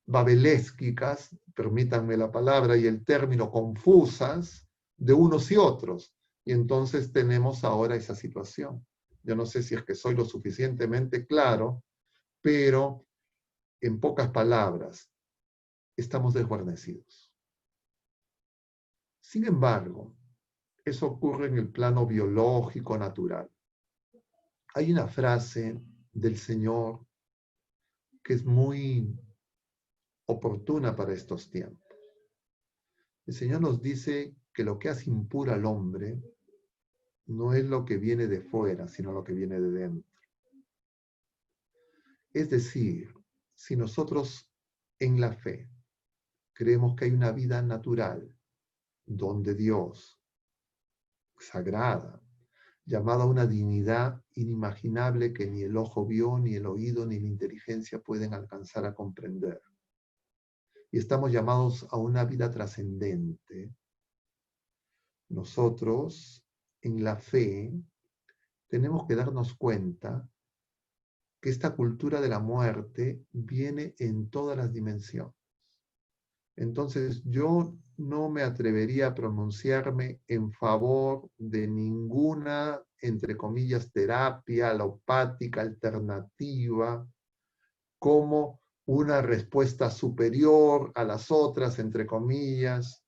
babelésquicas, permítanme la palabra y el término, confusas de unos y otros. Y entonces tenemos ahora esa situación. Yo no sé si es que soy lo suficientemente claro, pero en pocas palabras, estamos desguarnecidos. Sin embargo, eso ocurre en el plano biológico natural. Hay una frase del Señor que es muy oportuna para estos tiempos. El Señor nos dice que lo que hace impuro al hombre no es lo que viene de fuera, sino lo que viene de dentro. Es decir, si nosotros en la fe creemos que hay una vida natural, donde Dios, sagrada, llamada a una dignidad inimaginable que ni el ojo vio, ni el oído, ni la inteligencia pueden alcanzar a comprender. Y estamos llamados a una vida trascendente. Nosotros, en la fe, tenemos que darnos cuenta que esta cultura de la muerte viene en todas las dimensiones. Entonces, yo no me atrevería a pronunciarme en favor de ninguna, entre comillas, terapia alopática alternativa como una respuesta superior a las otras, entre comillas,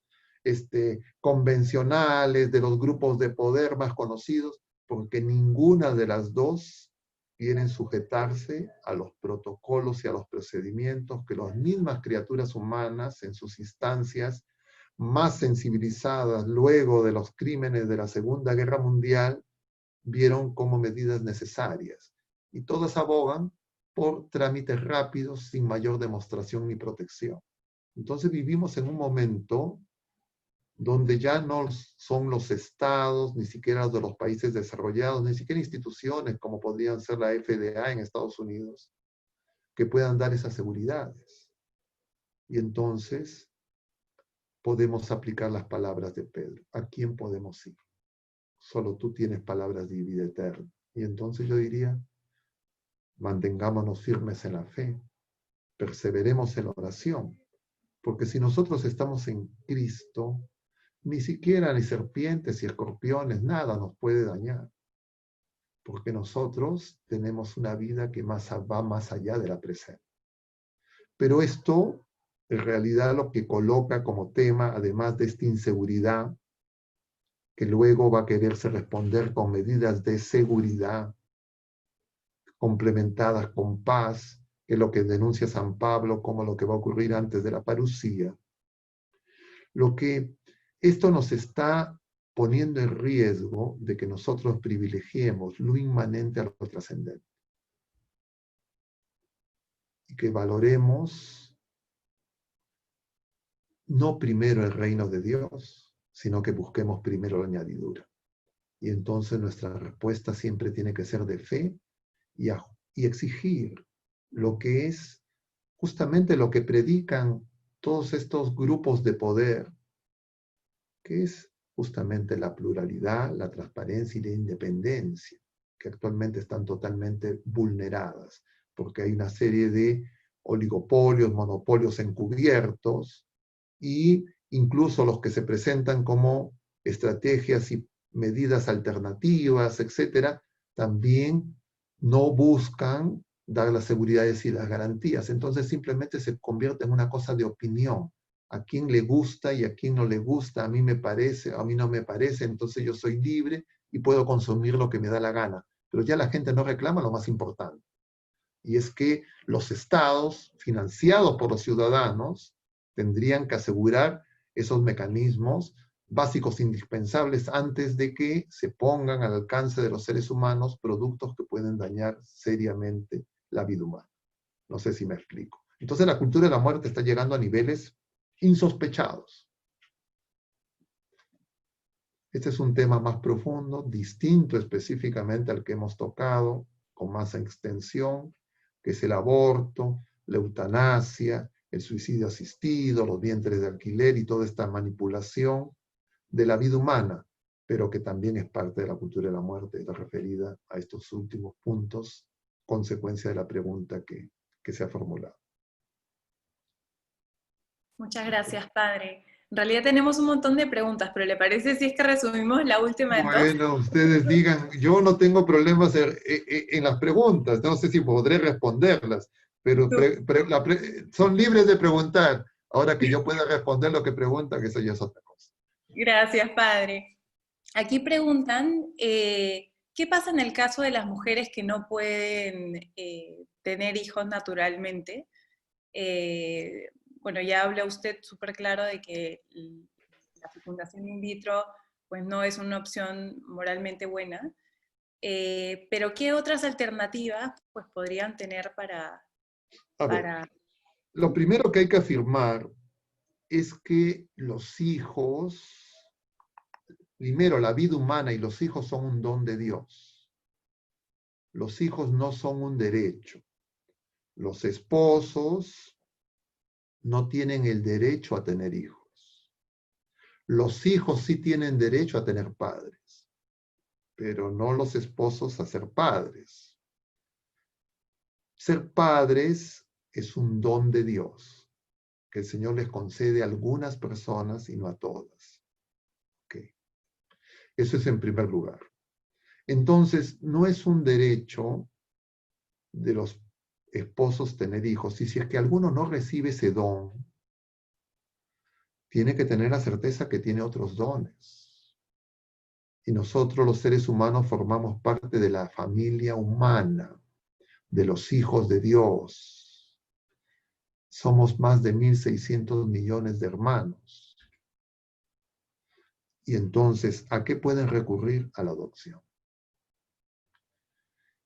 convencionales de los grupos de poder más conocidos, porque ninguna de las dos quieren sujetarse a los protocolos y a los procedimientos que las mismas criaturas humanas en sus instancias más sensibilizadas luego de los crímenes de la Segunda Guerra Mundial vieron como medidas necesarias. Y todas abogan por trámites rápidos sin mayor demostración ni protección. Entonces vivimos en un momento donde ya no son los estados, ni siquiera de los países desarrollados, ni siquiera instituciones como podrían ser la FDA en Estados Unidos, que puedan dar esas seguridades. Y entonces podemos aplicar las palabras de Pedro. ¿A quién podemos ir? Solo tú tienes palabras de vida eterna. Y entonces yo diría, mantengámonos firmes en la fe, perseveremos en la oración, porque si nosotros estamos en Cristo, ni siquiera ni serpientes y escorpiones, nada nos puede dañar, porque nosotros tenemos una vida que va más allá de la presente. Pero esto, en realidad, lo que coloca como tema, además de esta inseguridad, que luego va a quererse responder con medidas de seguridad, complementadas con paz, que es lo que denuncia San Pablo como lo que va a ocurrir antes de la parucía. Lo que esto nos está poniendo en riesgo de que nosotros privilegiemos lo inmanente a lo trascendente. Y que valoremos no primero el reino de Dios, sino que busquemos primero la añadidura. Y entonces nuestra respuesta siempre tiene que ser de fe y exigir lo que es justamente lo que predican todos estos grupos de poder, que es justamente la pluralidad, la transparencia y la independencia, que actualmente están totalmente vulneradas, porque hay una serie de oligopolios, monopolios encubiertos, y incluso los que se presentan como estrategias y medidas alternativas, etcétera, también no buscan dar las seguridades y las garantías. Entonces simplemente se convierte en una cosa de opinión. A quién le gusta y a quién no le gusta, a mí me parece, a mí no me parece, entonces yo soy libre y puedo consumir lo que me da la gana. Pero ya la gente no reclama lo más importante. Y es que los estados, financiados por los ciudadanos, tendrían que asegurar esos mecanismos básicos indispensables antes de que se pongan al alcance de los seres humanos productos que pueden dañar seriamente la vida humana. No sé si me explico. Entonces la cultura de la muerte está llegando a niveles insospechados. Este es un tema más profundo, distinto específicamente al que hemos tocado, con más extensión, que es el aborto, la eutanasia, el suicidio asistido, los vientres de alquiler y toda esta manipulación de la vida humana, pero que también es parte de la cultura de la muerte, referida a estos últimos puntos, consecuencia de la pregunta que se ha formulado. Muchas gracias, padre. En realidad tenemos un montón de preguntas, pero ¿le parece si es que resumimos la última en dos? Bueno, ustedes digan, yo no tengo problemas en las preguntas, no sé si podré responderlas, pero son libres de preguntar. Ahora que yo pueda responder lo que preguntan, que eso ya es otra cosa. Gracias, padre. Aquí preguntan, ¿qué pasa en el caso de las mujeres que no pueden tener hijos naturalmente? Bueno, ya habla usted súper claro de que la fecundación in vitro pues no es una opción moralmente buena, pero ¿qué otras alternativas pues podrían tener A ver, para... lo primero que hay que afirmar es que los hijos, primero, la vida humana y los hijos son un don de Dios. Los hijos no son un derecho. Los esposos no tienen el derecho a tener hijos. Los hijos sí tienen derecho a tener padres, pero no los esposos a ser padres. Ser padres es un don de Dios, que el Señor les concede a algunas personas y no a todas. Okay. Eso es en primer lugar. Entonces, no es un derecho de los esposos tener hijos. Y si es que alguno no recibe ese don, tiene que tener la certeza que tiene otros dones. Y nosotros los seres humanos formamos parte de la familia humana, de los hijos de Dios. Somos más de 1.600 millones de hermanos. Y entonces, ¿a qué pueden recurrir? A la adopción.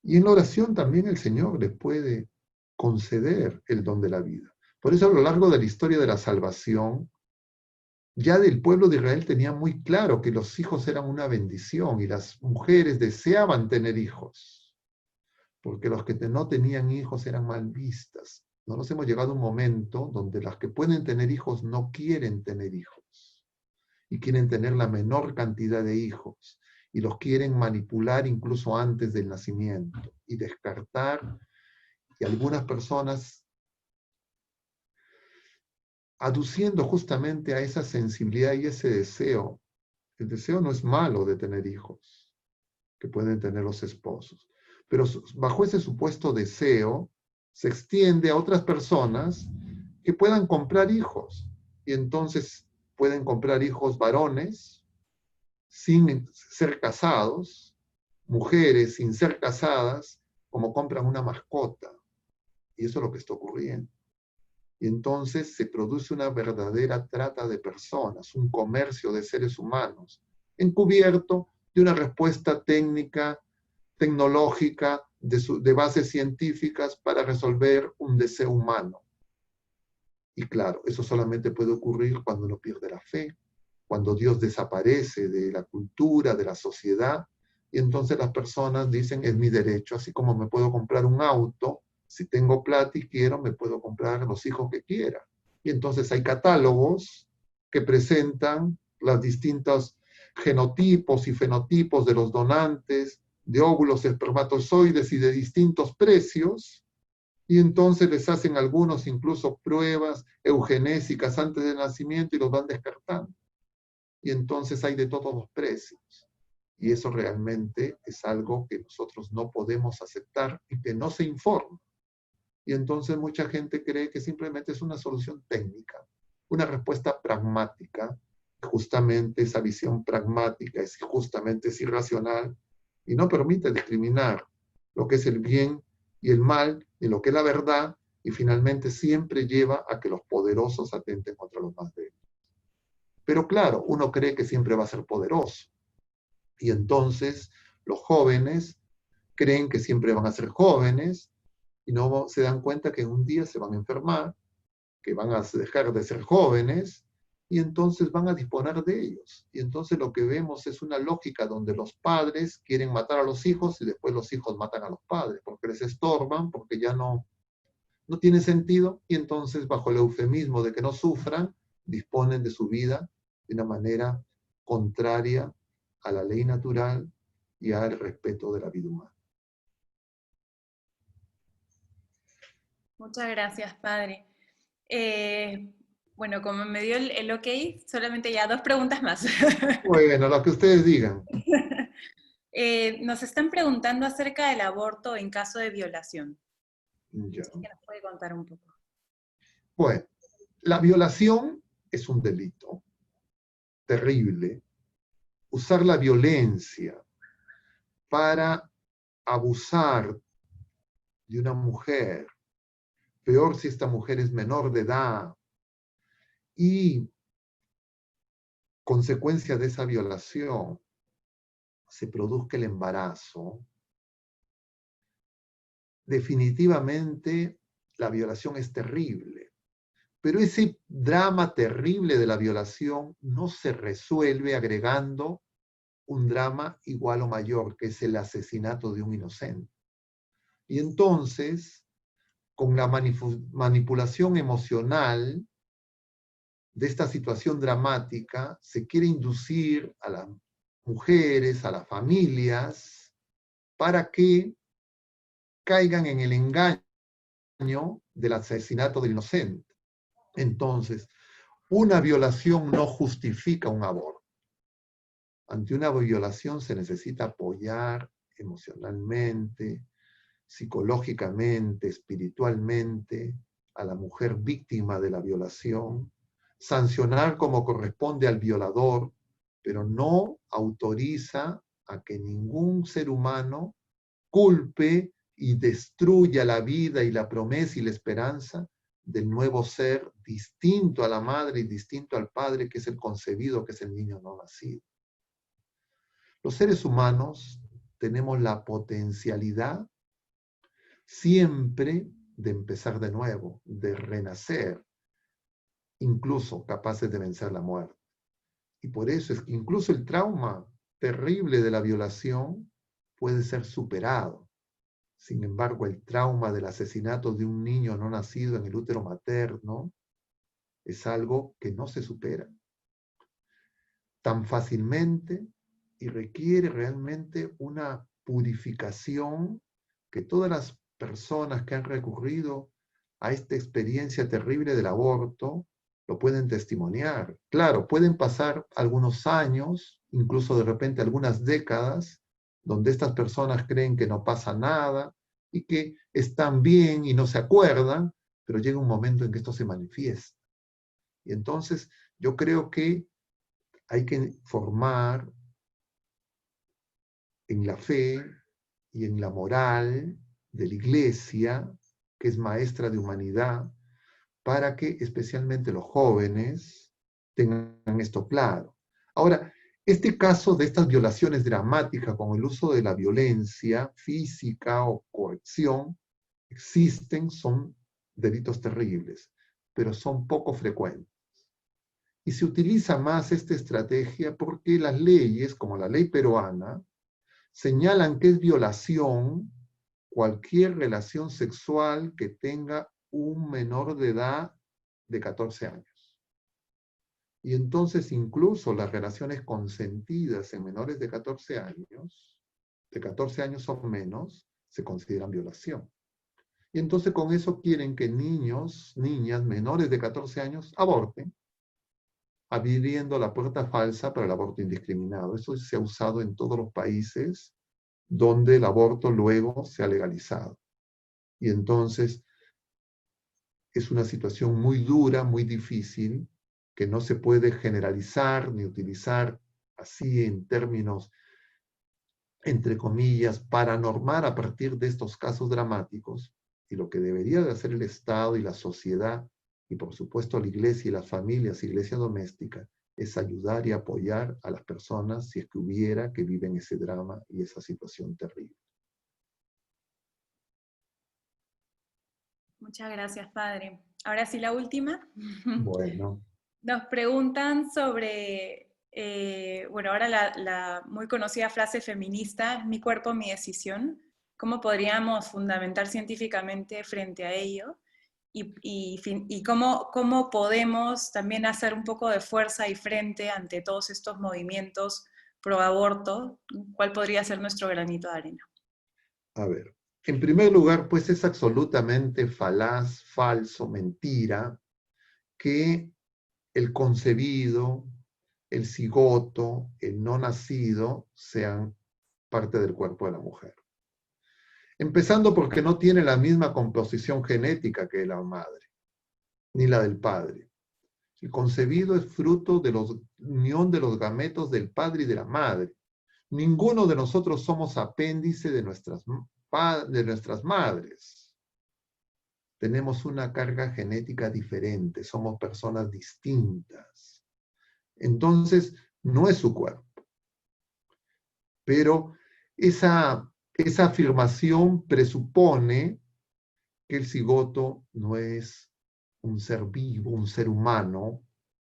Y en la oración también el Señor les puede conceder el don de la vida. Por eso a lo largo de la historia de la salvación, ya del pueblo de Israel tenía muy claro que los hijos eran una bendición y las mujeres deseaban tener hijos, porque los que no tenían hijos eran mal vistas. Nosotros hemos llegado a un momento donde las que pueden tener hijos no quieren tener hijos y quieren tener la menor cantidad de hijos y los quieren manipular incluso antes del nacimiento y descartar. Y algunas personas, aduciendo justamente a esa sensibilidad y ese deseo, el deseo no es malo de tener hijos, que pueden tener los esposos, pero bajo ese supuesto deseo se extiende a otras personas que puedan comprar hijos, y entonces pueden comprar hijos varones sin ser casados, mujeres sin ser casadas, como compran una mascota, y eso es lo que está ocurriendo. Y entonces se produce una verdadera trata de personas, un comercio de seres humanos, encubierto de una respuesta técnica, tecnológica, de bases científicas para resolver un deseo humano. Y claro, eso solamente puede ocurrir cuando uno pierde la fe, cuando Dios desaparece de la cultura, de la sociedad, y entonces las personas dicen, es mi derecho, así como me puedo comprar un auto, si tengo plata y quiero, me puedo comprar los hijos que quiera. Y entonces hay catálogos que presentan los distintos genotipos y fenotipos de los donantes, de óvulos, espermatozoides y de distintos precios, y entonces les hacen algunos incluso pruebas eugenésicas antes del nacimiento y los van descartando. Y entonces hay de todos los precios. Y eso realmente es algo que nosotros no podemos aceptar y que no se informa. Y entonces mucha gente cree que simplemente es una solución técnica, una respuesta pragmática. Justamente esa visión pragmática justamente es irracional y no permite discriminar lo que es el bien y el mal, y lo que es la verdad, y finalmente siempre lleva a que los poderosos atenten contra los más débiles. Pero claro, uno cree que siempre va a ser poderoso. Y entonces los jóvenes creen que siempre van a ser jóvenes y no se dan cuenta que un día se van a enfermar, que van a dejar de ser jóvenes y entonces van a disponer de ellos. Y entonces lo que vemos es una lógica donde los padres quieren matar a los hijos y después los hijos matan a los padres porque les estorban, porque ya no tiene sentido, y entonces bajo el eufemismo de que no sufran, disponen de su vida de una manera contraria a la ley natural y al respeto de la vida humana. Muchas gracias, padre. Bueno, como me dio el ok, solamente ya 2 preguntas más. Bueno, lo que ustedes digan. Nos están preguntando acerca del aborto en caso de violación. Ya. ¿Qué nos puede contar un poco? Bueno, la violación es un delito terrible. Usar la violencia para abusar de una mujer, peor si esta mujer es menor de edad, y consecuencia de esa violación se produzca el embarazo, definitivamente la violación es terrible. Pero ese drama terrible de la violación no se resuelve agregando un drama igual o mayor, que es el asesinato de un inocente. Y entonces, con la manipulación emocional de esta situación dramática, se quiere inducir a las mujeres, a las familias, para que caigan en el engaño del asesinato del inocente. Entonces, una violación no justifica un aborto. Ante una violación se necesita apoyar emocionalmente, psicológicamente, espiritualmente a la mujer víctima de la violación, sancionar como corresponde al violador, pero no autoriza a que ningún ser humano culpe y destruya la vida y la promesa y la esperanza del nuevo ser distinto a la madre y distinto al padre, que es el concebido, que es el niño no nacido. Los seres humanos tenemos la potencialidad siempre de empezar de nuevo, de renacer, incluso capaces de vencer la muerte. Y por eso es que incluso el trauma terrible de la violación puede ser superado. Sin embargo, el trauma del asesinato de un niño no nacido en el útero materno es algo que no se supera tan fácilmente y requiere realmente una purificación que todas las personas que han recurrido a esta experiencia terrible del aborto lo pueden testimoniar. Claro, pueden pasar algunos años, incluso de repente algunas décadas, donde estas personas creen que no pasa nada y que están bien y no se acuerdan, pero llega un momento en que esto se manifiesta. Y entonces yo creo que hay que formar en la fe y en la moral de la Iglesia, que es maestra de humanidad, para que especialmente los jóvenes tengan esto claro. Ahora, este caso de estas violaciones dramáticas con el uso de la violencia física o coerción existen, son delitos terribles, pero son poco frecuentes. Y se utiliza más esta estrategia porque las leyes, como la ley peruana, señalan que es violación cualquier relación sexual que tenga un menor de edad de 14 años. Y entonces incluso las relaciones consentidas en menores de 14 años o menos, se consideran violación. Y entonces con eso quieren que niños, niñas menores de 14 años aborten, abriendo la puerta falsa para el aborto indiscriminado. Eso se ha usado en todos los países donde el aborto luego se ha legalizado. Y entonces es una situación muy dura, muy difícil, que no se puede generalizar ni utilizar así en términos, entre comillas, para normar a partir de estos casos dramáticos. Y lo que debería de hacer el Estado y la sociedad, y por supuesto la iglesia y las familias, iglesia doméstica, es ayudar y apoyar a las personas, si es que hubiera, que viven ese drama y esa situación terrible. Muchas gracias, padre. Ahora sí, la última. Bueno. Nos preguntan sobre, bueno, ahora la muy conocida frase feminista, mi cuerpo, mi decisión. ¿Cómo podríamos fundamentar científicamente frente a ello? Y cómo podemos también hacer un poco de fuerza y frente ante todos estos movimientos pro aborto. ¿Cuál podría ser nuestro granito de arena? A ver, en primer lugar, pues es absolutamente falaz, falso, mentira, que el concebido, el cigoto, el no nacido sean parte del cuerpo de la mujer. Empezando porque no tiene la misma composición genética que la madre, ni la del padre. El concebido es fruto de la unión de los gametos del padre y de la madre. Ninguno de nosotros somos apéndice de nuestras madres. Tenemos una carga genética diferente, somos personas distintas. Entonces, no es su cuerpo. Pero esa afirmación presupone que el cigoto no es un ser vivo, un ser humano,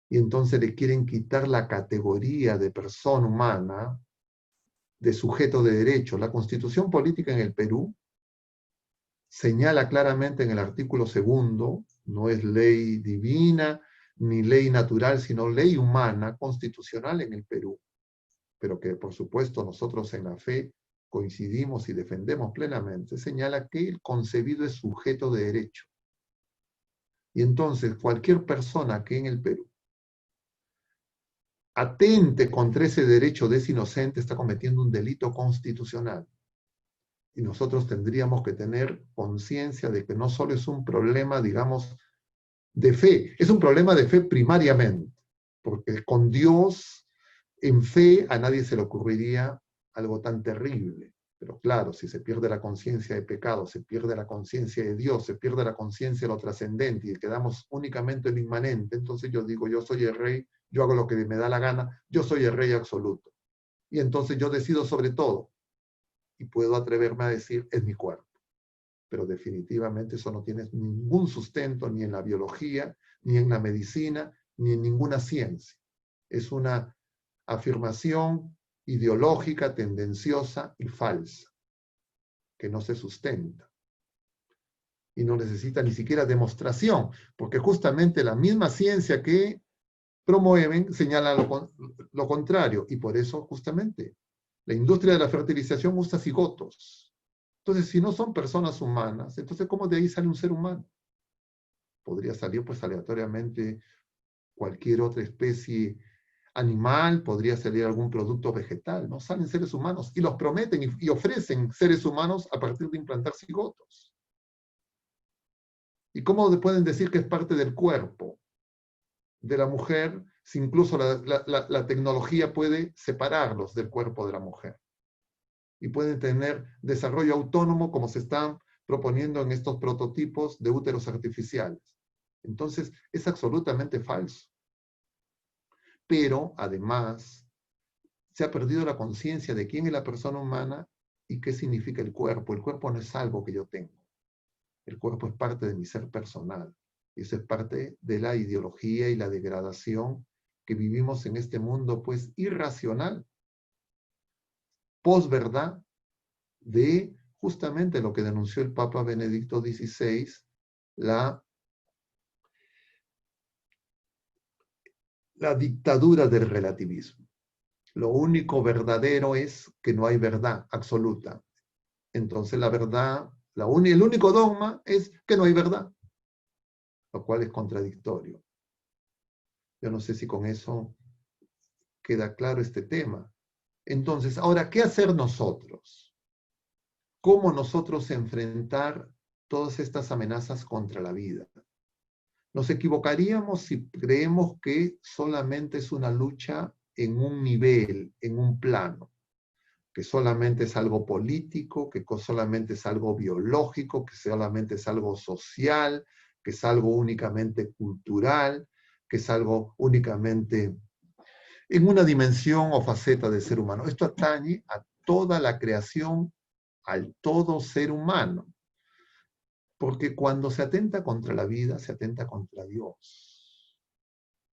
y entonces le quieren quitar la categoría de persona humana, de sujeto de derecho. La Constitución política en el Perú señala claramente en el artículo 2, no es ley divina ni ley natural, sino ley humana, constitucional en el Perú, pero que por supuesto nosotros en la fe coincidimos y defendemos plenamente, señala que el concebido es sujeto de derecho. Y entonces cualquier persona que en el Perú atente contra ese derecho de ese inocente está cometiendo un delito constitucional. Y nosotros tendríamos que tener conciencia de que no solo es un problema, digamos, de fe, es un problema de fe primariamente, porque con Dios, en fe, a nadie se le ocurriría algo tan terrible. Pero claro, si se pierde la conciencia de pecado, se pierde la conciencia de Dios, se pierde la conciencia de lo trascendente y quedamos únicamente en lo inmanente, entonces yo digo, yo soy el rey, yo hago lo que me da la gana, yo soy el rey absoluto. Y entonces yo decido sobre todo y puedo atreverme a decir, es mi cuerpo. Pero definitivamente eso no tiene ningún sustento ni en la biología, ni en la medicina, ni en ninguna ciencia. Es una afirmación ideológica, tendenciosa y falsa, que no se sustenta. Y no necesita ni siquiera demostración, porque justamente la misma ciencia que promueven señala lo contrario, y por eso justamente la industria de la fertilización usa cigotos. Entonces, si no son personas humanas, entonces ¿cómo de ahí sale un ser humano? Podría salir pues aleatoriamente cualquier otra especie animal, podría salir algún producto vegetal, no salen seres humanos y los prometen y ofrecen seres humanos a partir de implantar cigotos. ¿Y cómo pueden decir que es parte del cuerpo de la mujer si incluso la tecnología puede separarlos del cuerpo de la mujer? Y pueden tener desarrollo autónomo como se están proponiendo en estos prototipos de úteros artificiales. Entonces, es absolutamente falso. Pero, además, se ha perdido la conciencia de quién es la persona humana y qué significa el cuerpo. El cuerpo no es algo que yo tengo. El cuerpo es parte de mi ser personal. Y eso es parte de la ideología y la degradación que vivimos en este mundo, pues, irracional, posverdad, de justamente lo que denunció el Papa Benedicto XVI, la dictadura del relativismo. Lo único verdadero es que no hay verdad absoluta. Entonces la verdad, el único dogma es que no hay verdad, lo cual es contradictorio. Yo no sé si con eso queda claro este tema. Entonces, ahora, ¿qué hacer nosotros? ¿Cómo nosotros enfrentar todas estas amenazas contra la vida? Nos equivocaríamos si creemos que solamente es una lucha en un nivel, en un plano, que solamente es algo político, que solamente es algo biológico, que solamente es algo social, que es algo únicamente cultural, que es algo únicamente en una dimensión o faceta del ser humano. Esto atañe a toda la creación, al todo ser humano. Porque cuando se atenta contra la vida, se atenta contra Dios.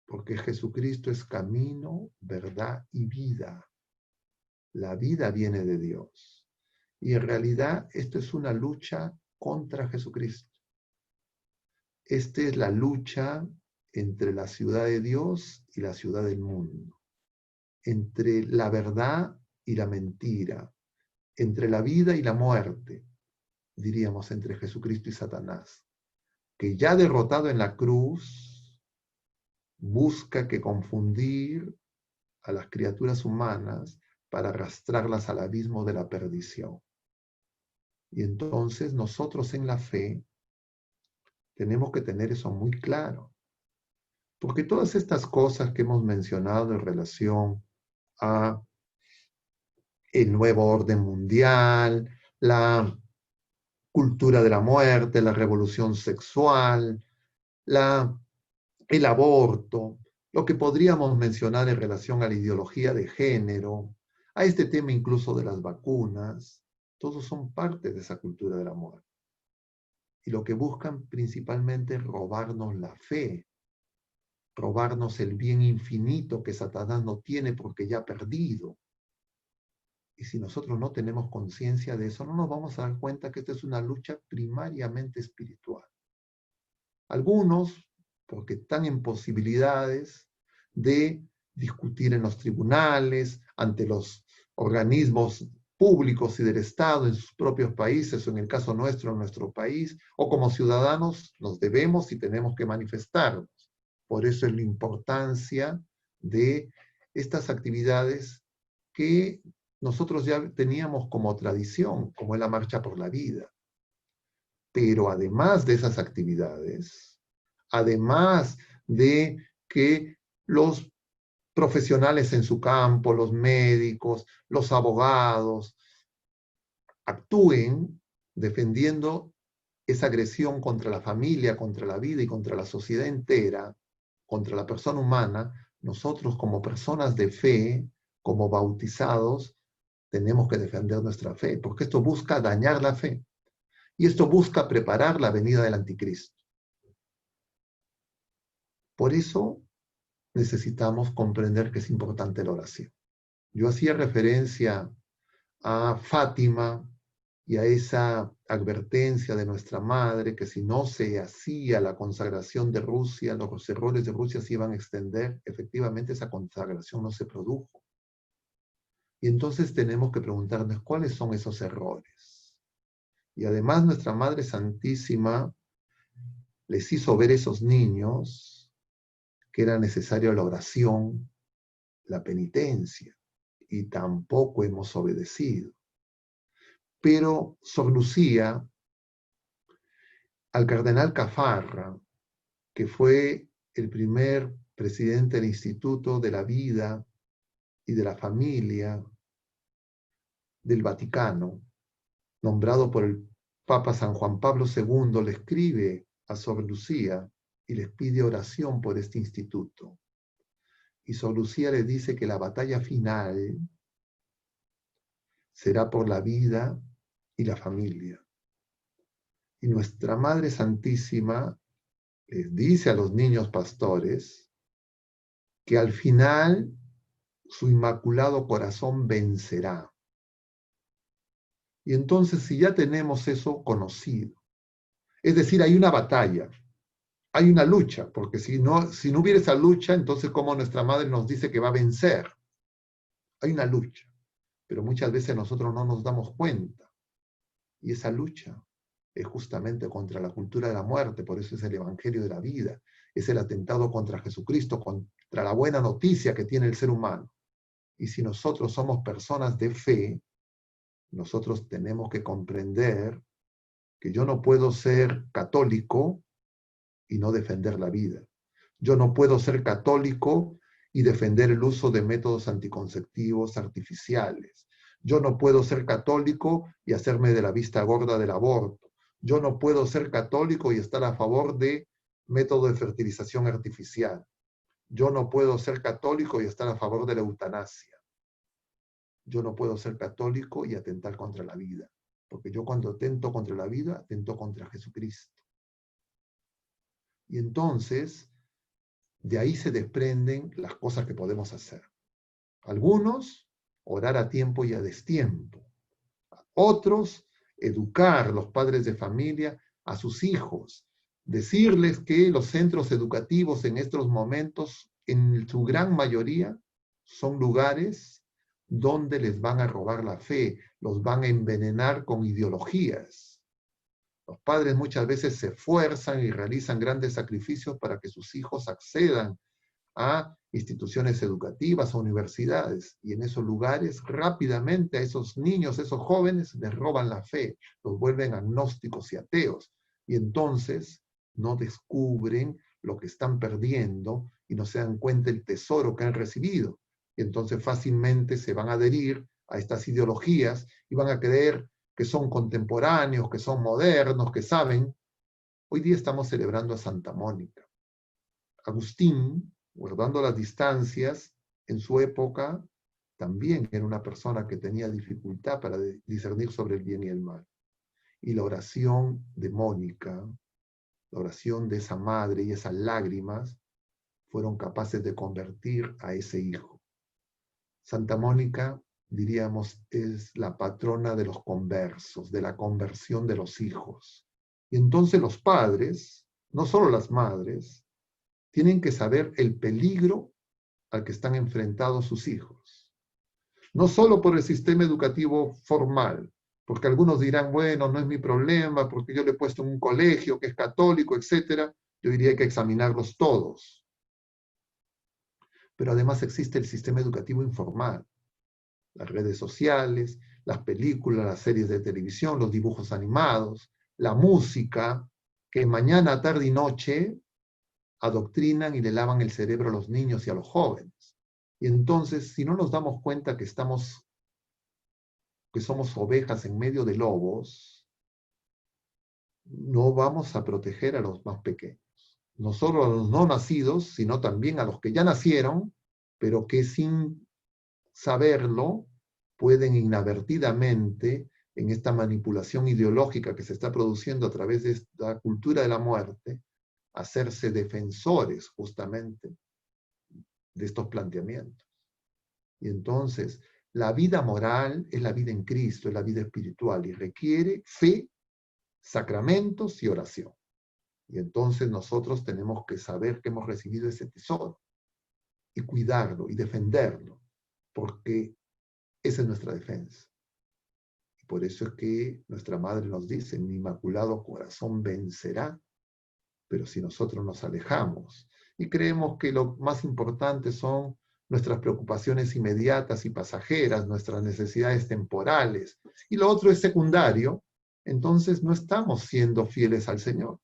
Porque Jesucristo es camino, verdad y vida. La vida viene de Dios. Y en realidad esto es una lucha contra Jesucristo. Esta es la lucha entre la ciudad de Dios y la ciudad del mundo. Entre la verdad y la mentira. Entre la vida y la muerte. Diríamos entre Jesucristo y Satanás. Que ya derrotado en la cruz, busca que confundir a las criaturas humanas para arrastrarlas al abismo de la perdición. Y entonces nosotros en la fe tenemos que tener eso muy claro. Porque todas estas cosas que hemos mencionado en relación a el nuevo orden mundial, la cultura de la muerte, la revolución sexual, el aborto, lo que podríamos mencionar en relación a la ideología de género, a este tema incluso de las vacunas, todos son parte de esa cultura de la muerte. Y lo que buscan principalmente es robarnos la fe, robarnos el bien infinito que Satanás no tiene porque ya ha perdido. Y si nosotros no tenemos conciencia de eso, no nos vamos a dar cuenta que esta es una lucha primariamente espiritual. Algunos, porque están en posibilidades de discutir en los tribunales, ante los organismos públicos y del Estado en sus propios países, o en el caso nuestro, en nuestro país, o como ciudadanos nos debemos y tenemos que manifestarnos. Por eso es la importancia de estas actividades que nosotros ya teníamos como tradición, como es la Marcha por la Vida. Pero además de esas actividades, además de que los profesionales en su campo, los médicos, los abogados, actúen defendiendo esa agresión contra la familia, contra la vida y contra la sociedad entera, contra la persona humana, nosotros como personas de fe, como bautizados, tenemos que defender nuestra fe, porque esto busca dañar la fe y esto busca preparar la venida del anticristo. Por eso necesitamos comprender que es importante la oración. Yo hacía referencia a Fátima y a esa advertencia de nuestra madre que si no se hacía la consagración de Rusia, los errores de Rusia se iban a extender. Efectivamente, esa consagración no se produjo. Y entonces tenemos que preguntarnos cuáles son esos errores. Y además nuestra Madre Santísima les hizo ver a esos niños que era necesaria la oración, la penitencia, y tampoco hemos obedecido. Pero Sor Lucía, al cardenal Caffarra, que fue el primer presidente del Instituto de la Vida y de la Familia del Vaticano, nombrado por el Papa San Juan Pablo II, le escribe a Sor Lucía y les pide oración por este instituto. Y Sor Lucía le dice que la batalla final será por la vida y la familia. Y nuestra Madre Santísima les dice a los niños pastores que al final su inmaculado corazón vencerá. Y entonces, si ya tenemos eso conocido, es decir, hay una batalla, hay una lucha, porque si no hubiera esa lucha, entonces ¿cómo nuestra Madre nos dice que va a vencer? Hay una lucha, pero muchas veces nosotros no nos damos cuenta. Y esa lucha es justamente contra la cultura de la muerte, por eso es el Evangelio de la vida, es el atentado contra Jesucristo, contra la buena noticia que tiene el ser humano. Y si nosotros somos personas de fe, nosotros tenemos que comprender que yo no puedo ser católico y no defender la vida. Yo no puedo ser católico y defender el uso de métodos anticonceptivos artificiales. Yo no puedo ser católico y hacerme de la vista gorda del aborto. Yo no puedo ser católico y estar a favor de método de fertilización artificial. Yo no puedo ser católico y estar a favor de la eutanasia. Yo no puedo ser católico y atentar contra la vida, porque yo cuando atento contra la vida, atento contra Jesucristo. Y entonces, de ahí se desprenden las cosas que podemos hacer. Algunos, orar a tiempo y a destiempo. Otros, educar los padres de familia a sus hijos. Decirles que los centros educativos en estos momentos, en su gran mayoría, son lugares donde les van a robar la fe, los van a envenenar con ideologías. Los padres muchas veces se esfuerzan y realizan grandes sacrificios para que sus hijos accedan a instituciones educativas, a universidades, y en esos lugares rápidamente a esos niños, a esos jóvenes, les roban la fe, los vuelven agnósticos y ateos, y entonces no descubren lo que están perdiendo y no se dan cuenta del tesoro que han recibido. Y entonces fácilmente se van a adherir a estas ideologías y van a creer que son contemporáneos, que son modernos, que saben. Hoy día estamos celebrando a Santa Mónica. Agustín, guardando las distancias, en su época también era una persona que tenía dificultad para discernir sobre el bien y el mal. Y la oración de Mónica, la oración de esa madre y esas lágrimas fueron capaces de convertir a ese hijo. Santa Mónica, diríamos, es la patrona de los conversos, de la conversión de los hijos. Y entonces los padres, no solo las madres, tienen que saber el peligro al que están enfrentados sus hijos. No solo por el sistema educativo formal, porque algunos dirán, bueno, no es mi problema, porque yo le he puesto en un colegio que es católico, etc. Yo diría que hay que examinarlos todos. Pero además existe el sistema educativo informal. las redes sociales, las películas, las series de televisión, los dibujos animados, la música, que mañana, tarde y noche adoctrinan y le lavan el cerebro a los niños y a los jóvenes. Y entonces, si no nos damos cuenta que somos ovejas en medio de lobos, no vamos a proteger a los más pequeños. No solo a los no nacidos, sino también a los que ya nacieron, pero que sin saberlo pueden inadvertidamente, en esta manipulación ideológica que se está produciendo a través de esta cultura de la muerte, hacerse defensores justamente de estos planteamientos. Y entonces, la vida moral es la vida en Cristo, es la vida espiritual y requiere fe, sacramentos y oración. Y entonces nosotros tenemos que saber que hemos recibido ese tesoro y cuidarlo y defenderlo, porque esa es nuestra defensa. Y por eso es que nuestra madre nos dice, mi inmaculado corazón vencerá, pero si nosotros nos alejamos y creemos que lo más importante son nuestras preocupaciones inmediatas y pasajeras, nuestras necesidades temporales, y lo otro es secundario, entonces no estamos siendo fieles al Señor.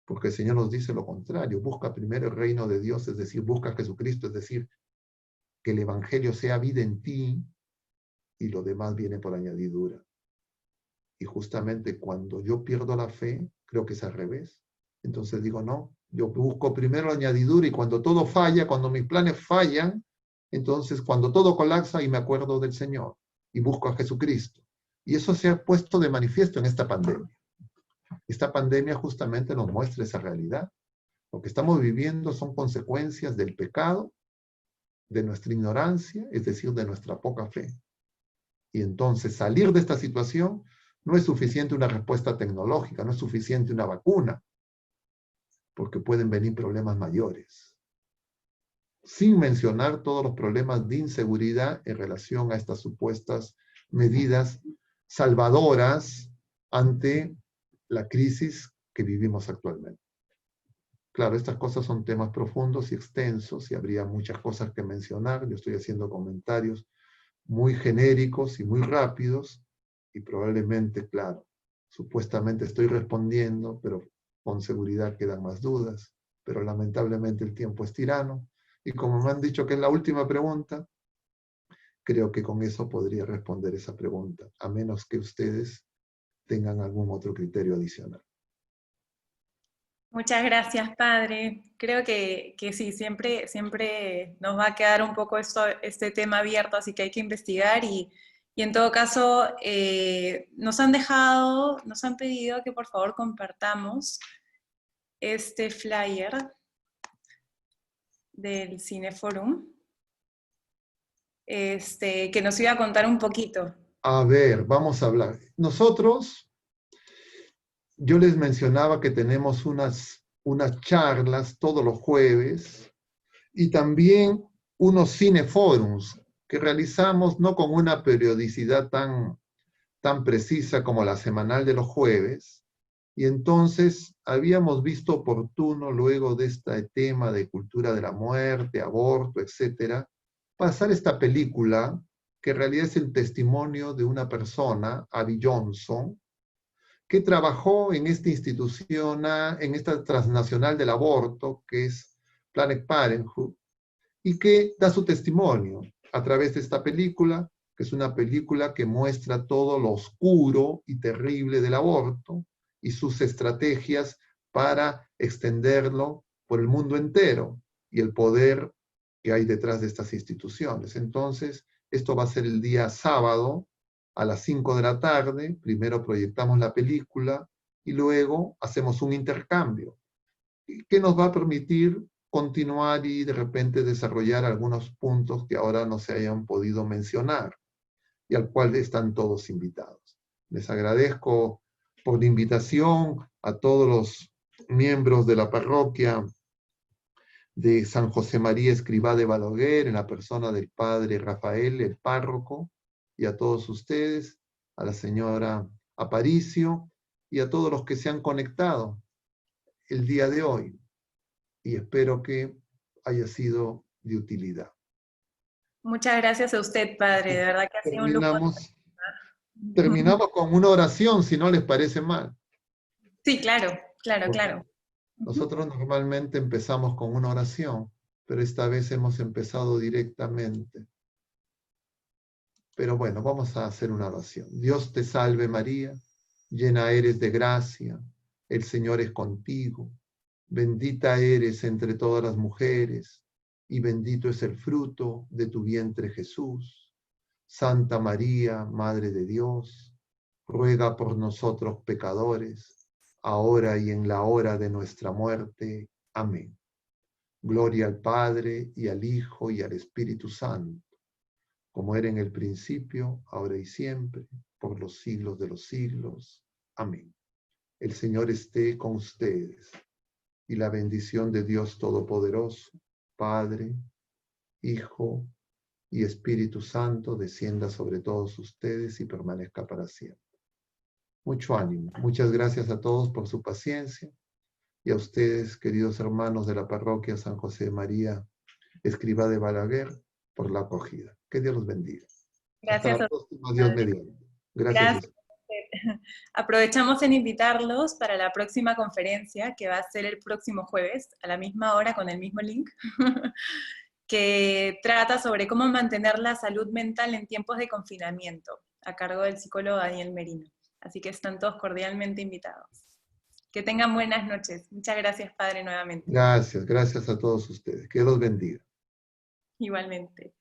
Porque el Señor nos dice lo contrario, busca primero el reino de Dios, es decir, busca a Jesucristo, es decir, que el Evangelio sea vida en ti y lo demás viene por añadidura. Y justamente cuando yo pierdo la fe, creo que es al revés. Entonces digo, no, yo busco primero la añadidura y cuando todo falla, cuando mis planes fallan, entonces cuando todo colapsa y me acuerdo del Señor y busco a Jesucristo. Y eso se ha puesto de manifiesto en esta pandemia. Esta pandemia justamente nos muestra esa realidad. Lo que estamos viviendo son consecuencias del pecado, de nuestra ignorancia, es decir, de nuestra poca fe. Y entonces salir de esta situación no es suficiente una respuesta tecnológica, no es suficiente una vacuna, porque pueden venir problemas mayores. Sin mencionar todos los problemas de inseguridad en relación a estas supuestas medidas salvadoras ante la crisis que vivimos actualmente. Claro, estas cosas son temas profundos y extensos y habría muchas cosas que mencionar. Yo estoy haciendo comentarios muy genéricos y muy rápidos y probablemente, claro, supuestamente estoy respondiendo, pero con seguridad quedan más dudas. Pero lamentablemente el tiempo es tirano y como me han dicho que es la última pregunta, creo que con eso podría responder esa pregunta, a menos que ustedes tengan algún otro criterio adicional. Muchas gracias, padre. Creo que sí, siempre nos va a quedar un poco este tema abierto, así que hay que investigar y en todo caso nos han pedido que por favor compartamos este flyer del Cineforum, que nos iba a contar un poquito. A ver, vamos a hablar. Nosotros, yo les mencionaba que tenemos unas charlas todos los jueves y también unos cineforums que realizamos no con una periodicidad tan precisa como la semanal de los jueves. Y entonces habíamos visto oportuno, luego de este tema de cultura de la muerte, aborto, etcétera, pasar esta película que en realidad es el testimonio de una persona, Abby Johnson, que trabajó en esta institución, en esta transnacional del aborto, que es Planned Parenthood, y que da su testimonio a través de esta película, que es una película que muestra todo lo oscuro y terrible del aborto y sus estrategias para extenderlo por el mundo entero y el poder que hay detrás de estas instituciones. Entonces, esto va a ser el día sábado a las 5 de la tarde. Primero proyectamos la película y luego hacemos un intercambio que nos va a permitir continuar y de repente desarrollar algunos puntos que ahora no se hayan podido mencionar y al cual están todos invitados. Les agradezco por la invitación a todos los miembros de la parroquia de San José María Escrivá de Balaguer, en la persona del padre Rafael, el párroco, y a todos ustedes, a la señora Aparicio y a todos los que se han conectado el día de hoy. Y espero que haya sido de utilidad. Muchas gracias a usted, Padre. De verdad que ha sido un lujo. Terminamos con una oración, si no les parece mal. Sí, claro, claro, Porque claro. nosotros normalmente empezamos con una oración, pero esta vez hemos empezado directamente. Pero bueno, vamos a hacer una oración. Dios te salve María, llena eres de gracia, el Señor es contigo, bendita eres entre todas las mujeres, y bendito es el fruto de tu vientre Jesús. Santa María, Madre de Dios, ruega por nosotros pecadores, ahora y en la hora de nuestra muerte. Amén. Gloria al Padre, y al Hijo, y al Espíritu Santo, como era en el principio, ahora y siempre, por los siglos de los siglos. Amén. El Señor esté con ustedes, y la bendición de Dios Todopoderoso, Padre, Hijo y Espíritu Santo, descienda sobre todos ustedes y permanezca para siempre. Mucho ánimo. Muchas gracias a todos por su paciencia, y a ustedes, queridos hermanos de la parroquia San José de María Escrivá de Balaguer, por la acogida. Que Dios los bendiga. Hasta Gracias la a próxima, usted, Dios Padre. mediante. Gracias a Gracias. usted. Aprovechamos en invitarlos para la próxima conferencia, que va a ser el próximo jueves, a la misma hora, con el mismo link, que trata sobre cómo mantener la salud mental en tiempos de confinamiento, a cargo del psicólogo Daniel Merino. Así que están todos cordialmente invitados. Que tengan buenas noches. Muchas gracias, Padre, nuevamente. Gracias, gracias a todos ustedes. Que Dios los bendiga. Igualmente.